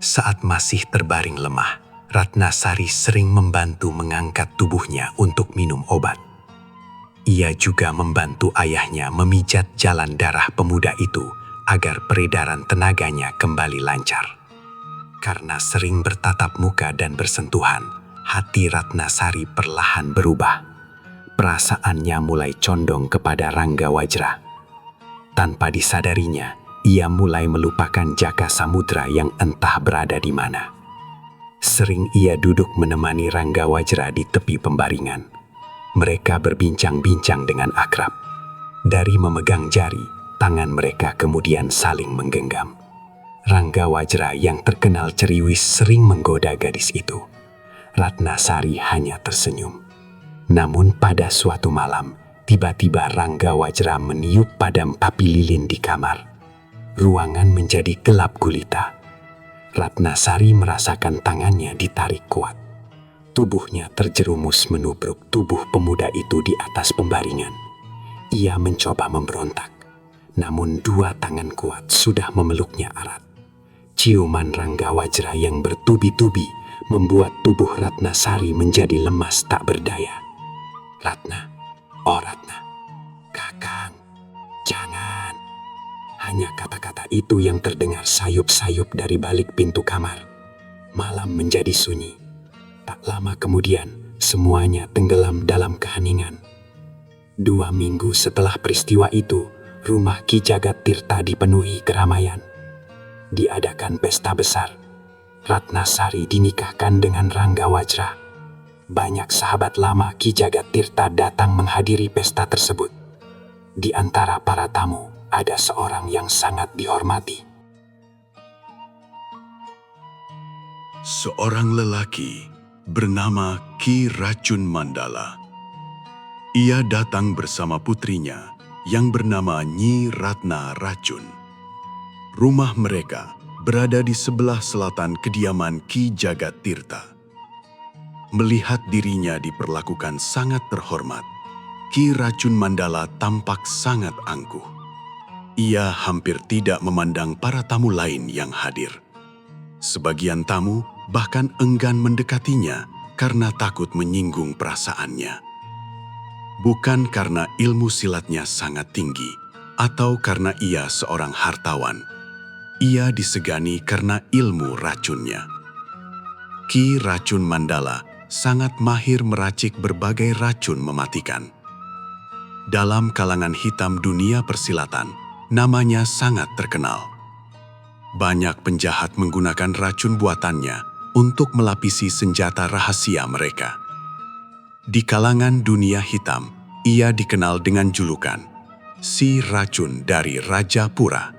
E: Saat masih terbaring lemah, Ratnasari sering membantu mengangkat tubuhnya untuk minum obat. Ia juga membantu ayahnya memijat jalan darah pemuda itu agar peredaran tenaganya kembali lancar. Karena sering bertatap muka dan bersentuhan, hati Ratnasari perlahan berubah. Perasaannya mulai condong kepada Ranggawajra. Tanpa disadarinya, ia mulai melupakan Jaka Samudra yang entah berada di mana. Sering ia duduk menemani Ranggawajra di tepi pembaringan. Mereka berbincang-bincang dengan akrab. Dari memegang jari, tangan mereka kemudian saling menggenggam. Ranggawajra yang terkenal ceriwis sering menggoda gadis itu. Ratnasari hanya tersenyum. Namun pada suatu malam, tiba-tiba Ranggawajra meniup padam api lilin di kamar. Ruangan menjadi gelap gulita. Ratnasari merasakan tangannya ditarik kuat. Tubuhnya terjerumus menubruk tubuh pemuda itu di atas pembaringan. Ia mencoba memberontak, namun dua tangan kuat sudah memeluknya erat. Ciuman Ranggawajra yang bertubi-tubi membuat tubuh Ratnasari menjadi lemas tak berdaya. Ratna, oh Ratna, Kakang, jangan. Hanya kata-kata itu yang terdengar sayup-sayup dari balik pintu kamar. Malam menjadi sunyi. Tak lama kemudian, semuanya tenggelam dalam keheningan. 2 minggu setelah peristiwa itu, rumah Ki Jagattirta dipenuhi keramaian. Diadakan pesta besar. Ratnasari dinikahkan dengan Ranggawajra. Banyak sahabat lama Ki Jagattirta datang menghadiri pesta tersebut. Di antara para tamu, ada seorang yang sangat dihormati.
D: Seorang lelaki bernama Ki Racun Mandala. Ia datang bersama putrinya yang bernama Nyi Ratna Racun. Rumah mereka berada di sebelah selatan kediaman Ki Jagattirta. Melihat dirinya diperlakukan sangat terhormat, Ki Racun Mandala tampak sangat angkuh. Ia hampir tidak memandang para tamu lain yang hadir. Sebagian tamu bahkan enggan mendekatinya karena takut menyinggung perasaannya. Bukan karena ilmu silatnya sangat tinggi atau karena ia seorang hartawan. Ia disegani karena ilmu racunnya. Ki Racun Mandala sangat mahir meracik berbagai racun mematikan. Dalam kalangan hitam dunia persilatan, namanya sangat terkenal. Banyak penjahat menggunakan racun buatannya untuk melapisi senjata rahasia mereka. Di kalangan dunia hitam, ia dikenal dengan julukan Si Racun dari Rajapura.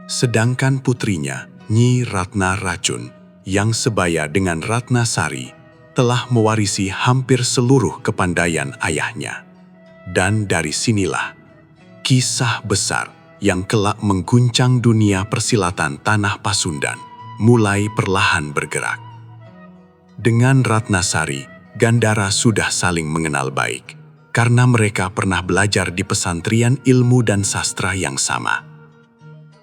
D: Sedangkan putrinya, Nyi Ratna Racun, yang sebaya dengan Ratnasari, telah mewarisi hampir seluruh kepandaian ayahnya. Dan dari sinilah, kisah besar yang kelak mengguncang dunia persilatan tanah Pasundan mulai perlahan bergerak. Dengan Ratnasari
C: Gandara sudah saling mengenal baik karena mereka pernah belajar di pesantren ilmu dan sastra yang sama.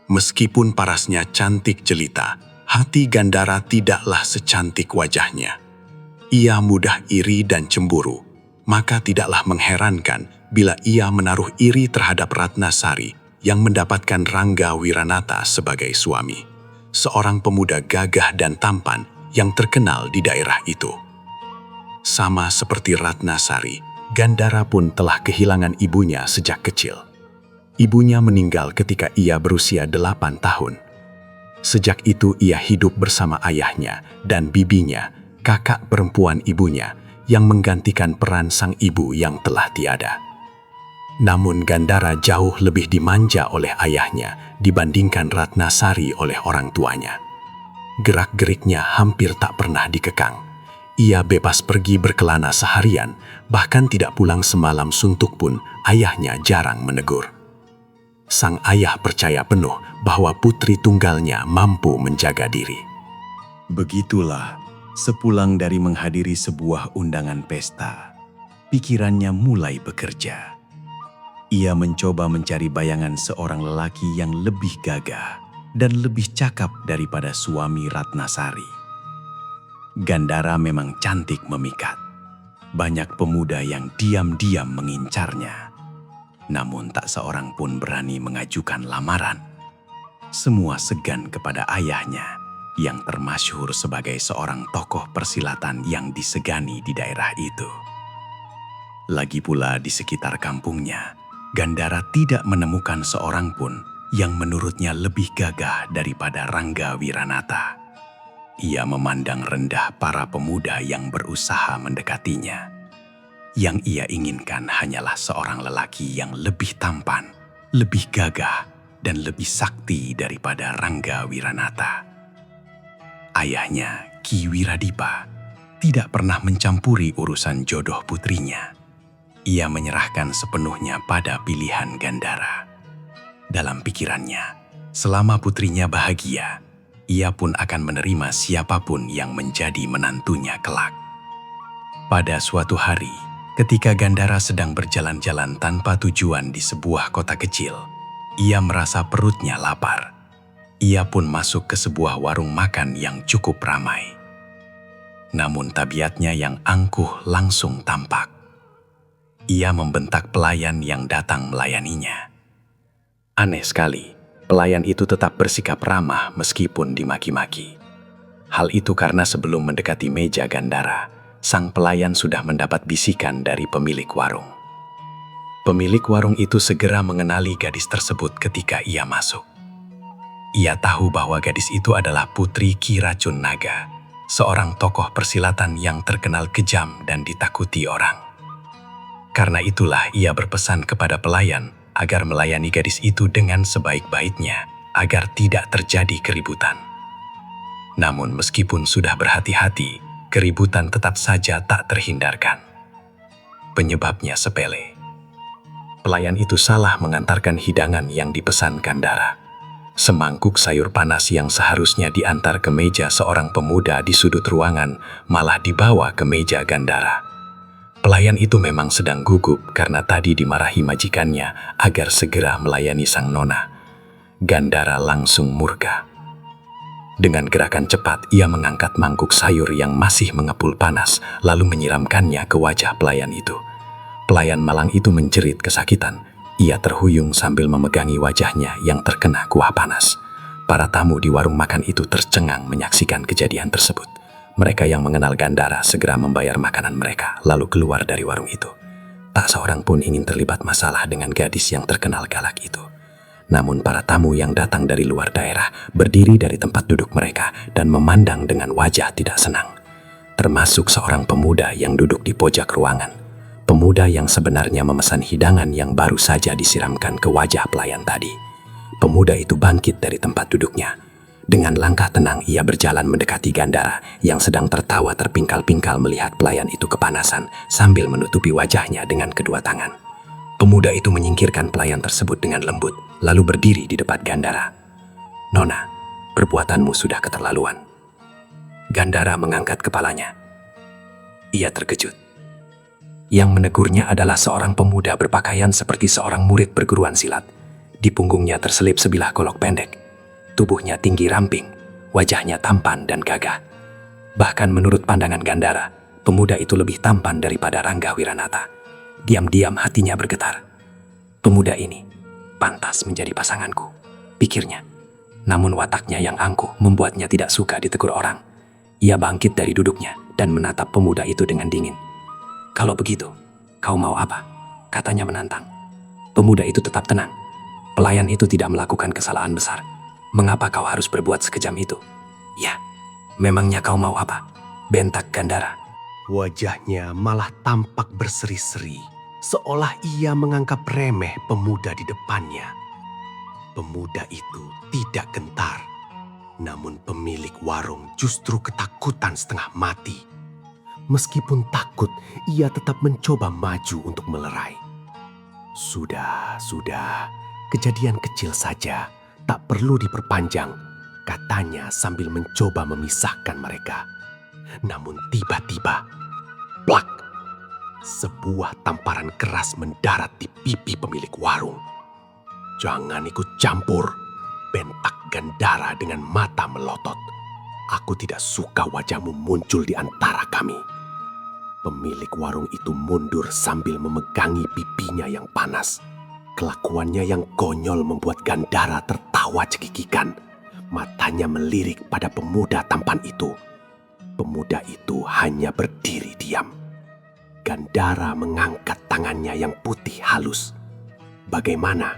C: Meskipun parasnya cantik jelita, hati Gandara tidaklah secantik wajahnya. Ia mudah iri dan cemburu, maka tidaklah mengherankan bila ia menaruh iri terhadap Ratnasari yang mendapatkan Rangga Wiranata sebagai suami, seorang pemuda gagah dan tampan yang terkenal di daerah itu. Sama seperti Ratnasari, Gandara pun telah kehilangan ibunya sejak kecil. Ibunya meninggal ketika ia berusia 8 tahun. Sejak itu ia hidup bersama ayahnya dan bibinya, kakak perempuan ibunya, yang menggantikan peran sang ibu yang telah tiada. Namun Gandara jauh lebih dimanja oleh ayahnya dibandingkan Ratnasari oleh orang tuanya. Gerak-geriknya hampir tak pernah dikekang. Ia bebas pergi berkelana seharian, bahkan tidak pulang semalam suntuk pun ayahnya jarang menegur. Sang ayah percaya penuh bahwa putri tunggalnya mampu menjaga diri.
H: Begitulah, sepulang dari menghadiri sebuah undangan pesta, pikirannya mulai bekerja. Ia mencoba mencari bayangan seorang lelaki yang lebih gagah dan lebih cakap daripada suami Ratnasari. Gandara memang cantik memikat. Banyak pemuda yang diam-diam mengincarnya. Namun tak seorang pun berani mengajukan lamaran. Semua segan kepada ayahnya yang termasyhur sebagai seorang tokoh persilatan yang disegani di daerah itu. Lagi pula di sekitar kampungnya, Gandara tidak menemukan seorang pun yang menurutnya lebih gagah daripada Rangga Wiranata. Ia memandang rendah para pemuda yang berusaha mendekatinya. Yang ia inginkan hanyalah seorang lelaki yang lebih tampan, lebih gagah, dan lebih sakti daripada Rangga Wiranata. Ayahnya, Ki Wiradipa, tidak pernah mencampuri urusan jodoh putrinya. Ia menyerahkan sepenuhnya pada pilihan Gandara. Dalam pikirannya, selama putrinya bahagia, ia pun akan menerima siapapun yang menjadi menantunya kelak. Pada suatu hari, ketika Gandara sedang berjalan-jalan tanpa tujuan di sebuah kota kecil, ia merasa perutnya lapar. Ia pun masuk ke sebuah warung makan yang cukup ramai. Namun tabiatnya yang angkuh langsung tampak. Ia membentak pelayan yang datang melayaninya. Aneh sekali, pelayan itu tetap bersikap ramah meskipun dimaki-maki. Hal itu karena sebelum mendekati meja Gandara, sang pelayan sudah mendapat bisikan dari pemilik warung. Pemilik warung itu segera mengenali gadis tersebut ketika ia masuk. Ia tahu bahwa gadis itu adalah putri Ki Racun Naga, seorang tokoh persilatan yang terkenal kejam dan ditakuti orang. Karena itulah ia berpesan kepada pelayan agar melayani gadis itu dengan sebaik-baiknya, agar tidak terjadi keributan. Namun meskipun sudah berhati-hati, keributan tetap saja tak terhindarkan. Penyebabnya sepele. Pelayan itu salah mengantarkan hidangan yang dipesan Gandara. Semangkuk sayur panas yang seharusnya diantar ke meja seorang pemuda di sudut ruangan malah dibawa ke meja Gandara. Pelayan itu memang sedang gugup karena tadi dimarahi majikannya agar segera melayani sang nona. Gandara langsung murka. Dengan gerakan cepat, ia mengangkat mangkuk sayur yang masih mengepul panas, lalu menyiramkannya ke wajah pelayan itu. Pelayan malang itu menjerit kesakitan. Ia terhuyung sambil memegangi wajahnya yang terkena kuah panas. Para tamu di warung makan itu tercengang menyaksikan kejadian tersebut. Mereka yang mengenal Gandara segera membayar makanan mereka, lalu keluar dari warung itu. Tak seorang pun ingin terlibat masalah dengan gadis yang terkenal galak itu. Namun para tamu yang datang dari luar daerah berdiri dari tempat duduk mereka dan memandang dengan wajah tidak senang. Termasuk seorang pemuda yang duduk di pojok ruangan. Pemuda yang sebenarnya memesan hidangan yang baru saja disiramkan ke wajah pelayan tadi. Pemuda itu bangkit dari tempat duduknya. Dengan langkah tenang ia berjalan mendekati Gandara yang sedang tertawa terpingkal-pingkal melihat pelayan itu kepanasan sambil menutupi wajahnya dengan kedua tangan. Pemuda itu menyingkirkan pelayan tersebut dengan lembut, lalu berdiri di depan Gandara. "Nona, perbuatanmu sudah keterlaluan." Gandara mengangkat kepalanya.
B: Ia terkejut. Yang menegurnya adalah seorang pemuda berpakaian seperti seorang murid perguruan silat. Di punggungnya terselip sebilah golok pendek. Tubuhnya tinggi ramping, wajahnya tampan dan gagah. Bahkan menurut pandangan Gandara, pemuda itu lebih tampan daripada Rangga Wiranata. Diam-diam hatinya bergetar. Pemuda ini pantas menjadi pasanganku, pikirnya. Namun wataknya yang angkuh membuatnya tidak suka ditegur orang. Ia bangkit dari duduknya dan menatap pemuda itu dengan dingin. "Kalau begitu, kau mau apa?" katanya menantang. Pemuda itu tetap tenang. Pelayan itu tidak melakukan kesalahan besar. "Mengapa kau harus berbuat sekejam itu?" "Ya, memangnya kau mau apa?" bentak Gandara.
E: Wajahnya malah tampak berseri-seri, seolah ia menganggap remeh pemuda di depannya. Pemuda itu tidak gentar, namun pemilik warung justru ketakutan setengah mati. Meskipun takut, ia tetap mencoba maju untuk melerai. Sudah, kejadian kecil saja, tak perlu diperpanjang, katanya sambil mencoba memisahkan mereka. Namun tiba-tiba, plak! Sebuah tamparan keras mendarat di pipi pemilik warung. "Jangan ikut campur," bentak Gandara dengan mata melotot. "Aku tidak suka wajahmu muncul di antara kami." Pemilik warung itu mundur sambil memegangi pipinya yang panas. Kelakuannya yang konyol membuat Gandara tertawa cekikikan. Matanya melirik pada pemuda tampan itu. Pemuda itu hanya berdiri diam. Gandara mengangkat tangannya yang putih halus. "Bagaimana?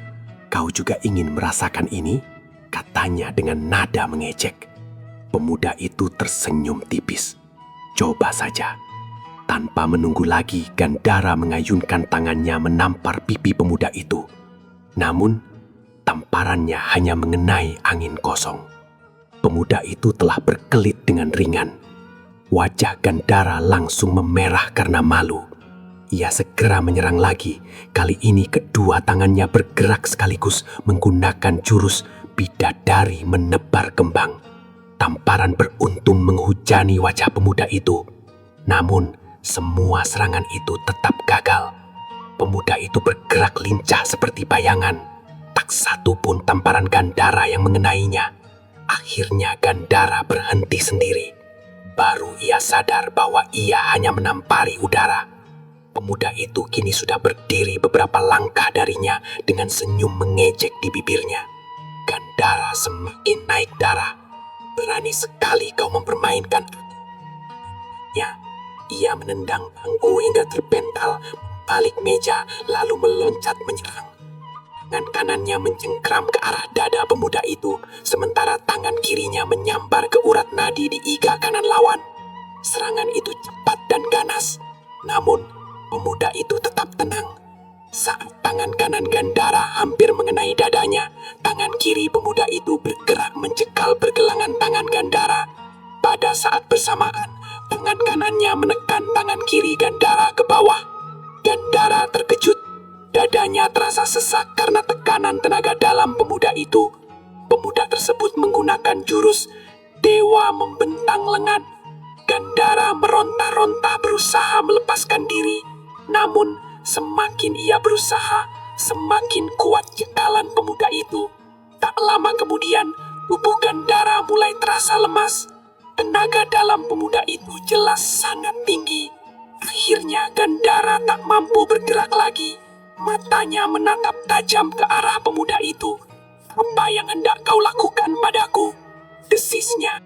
E: Kau juga ingin merasakan ini?" katanya dengan nada mengejek. Pemuda itu tersenyum tipis. "Coba saja." Tanpa menunggu lagi, Gandara mengayunkan tangannya menampar pipi pemuda itu. Namun, tamparannya hanya mengenai angin kosong. Pemuda itu telah berkelit dengan ringan. Wajah Gandara langsung memerah karena malu. Ia segera menyerang lagi. Kali ini kedua tangannya bergerak sekaligus menggunakan jurus bidadari menebar kembang. Tamparan beruntun menghujani wajah pemuda itu. Namun, semua serangan itu tetap gagal. Pemuda itu bergerak lincah seperti bayangan. Tak satu pun tamparan Gandara yang mengenainya. Akhirnya Gandara berhenti sendiri. Baru ia sadar bahwa ia hanya menampari udara. Pemuda itu kini sudah berdiri beberapa langkah darinya dengan senyum mengejek di bibirnya. Gandara semakin naik darah. "Berani sekali kau mempermainkan ya." Ia menendang bangku hingga terpental balik meja lalu meloncat menyerang. Tangan kanannya mencengkram ke arah dada pemuda itu, sementara tangan kirinya menyambar ke urat nadi di iga kanan lawan. Serangan itu cepat dan ganas, namun pemuda itu tetap tenang. Saat tangan kanan Gandara hampir mengenai dadanya, tangan kiri pemuda itu bergerak mencekal pergelangan tangan Gandara. Pada saat bersamaan, tangan kanannya menekan tangan kiri Gandara ke bawah. Gandara terkejut. Dadanya terasa sesak karena tekanan tenaga dalam pemuda itu. Pemuda tersebut menggunakan jurus Dewa Membentang Lengan. Gandara meronta-ronta berusaha melepaskan diri. Namun, semakin ia berusaha, semakin kuat cekalan pemuda itu. Tak lama kemudian, tubuh Gandara mulai terasa lemas. Tenaga dalam pemuda itu jelas sangat tinggi. Akhirnya Gandara tak mampu bergerak lagi. Matanya menatap tajam ke arah pemuda itu. "Apa yang hendak kau lakukan padaku?" desisnya.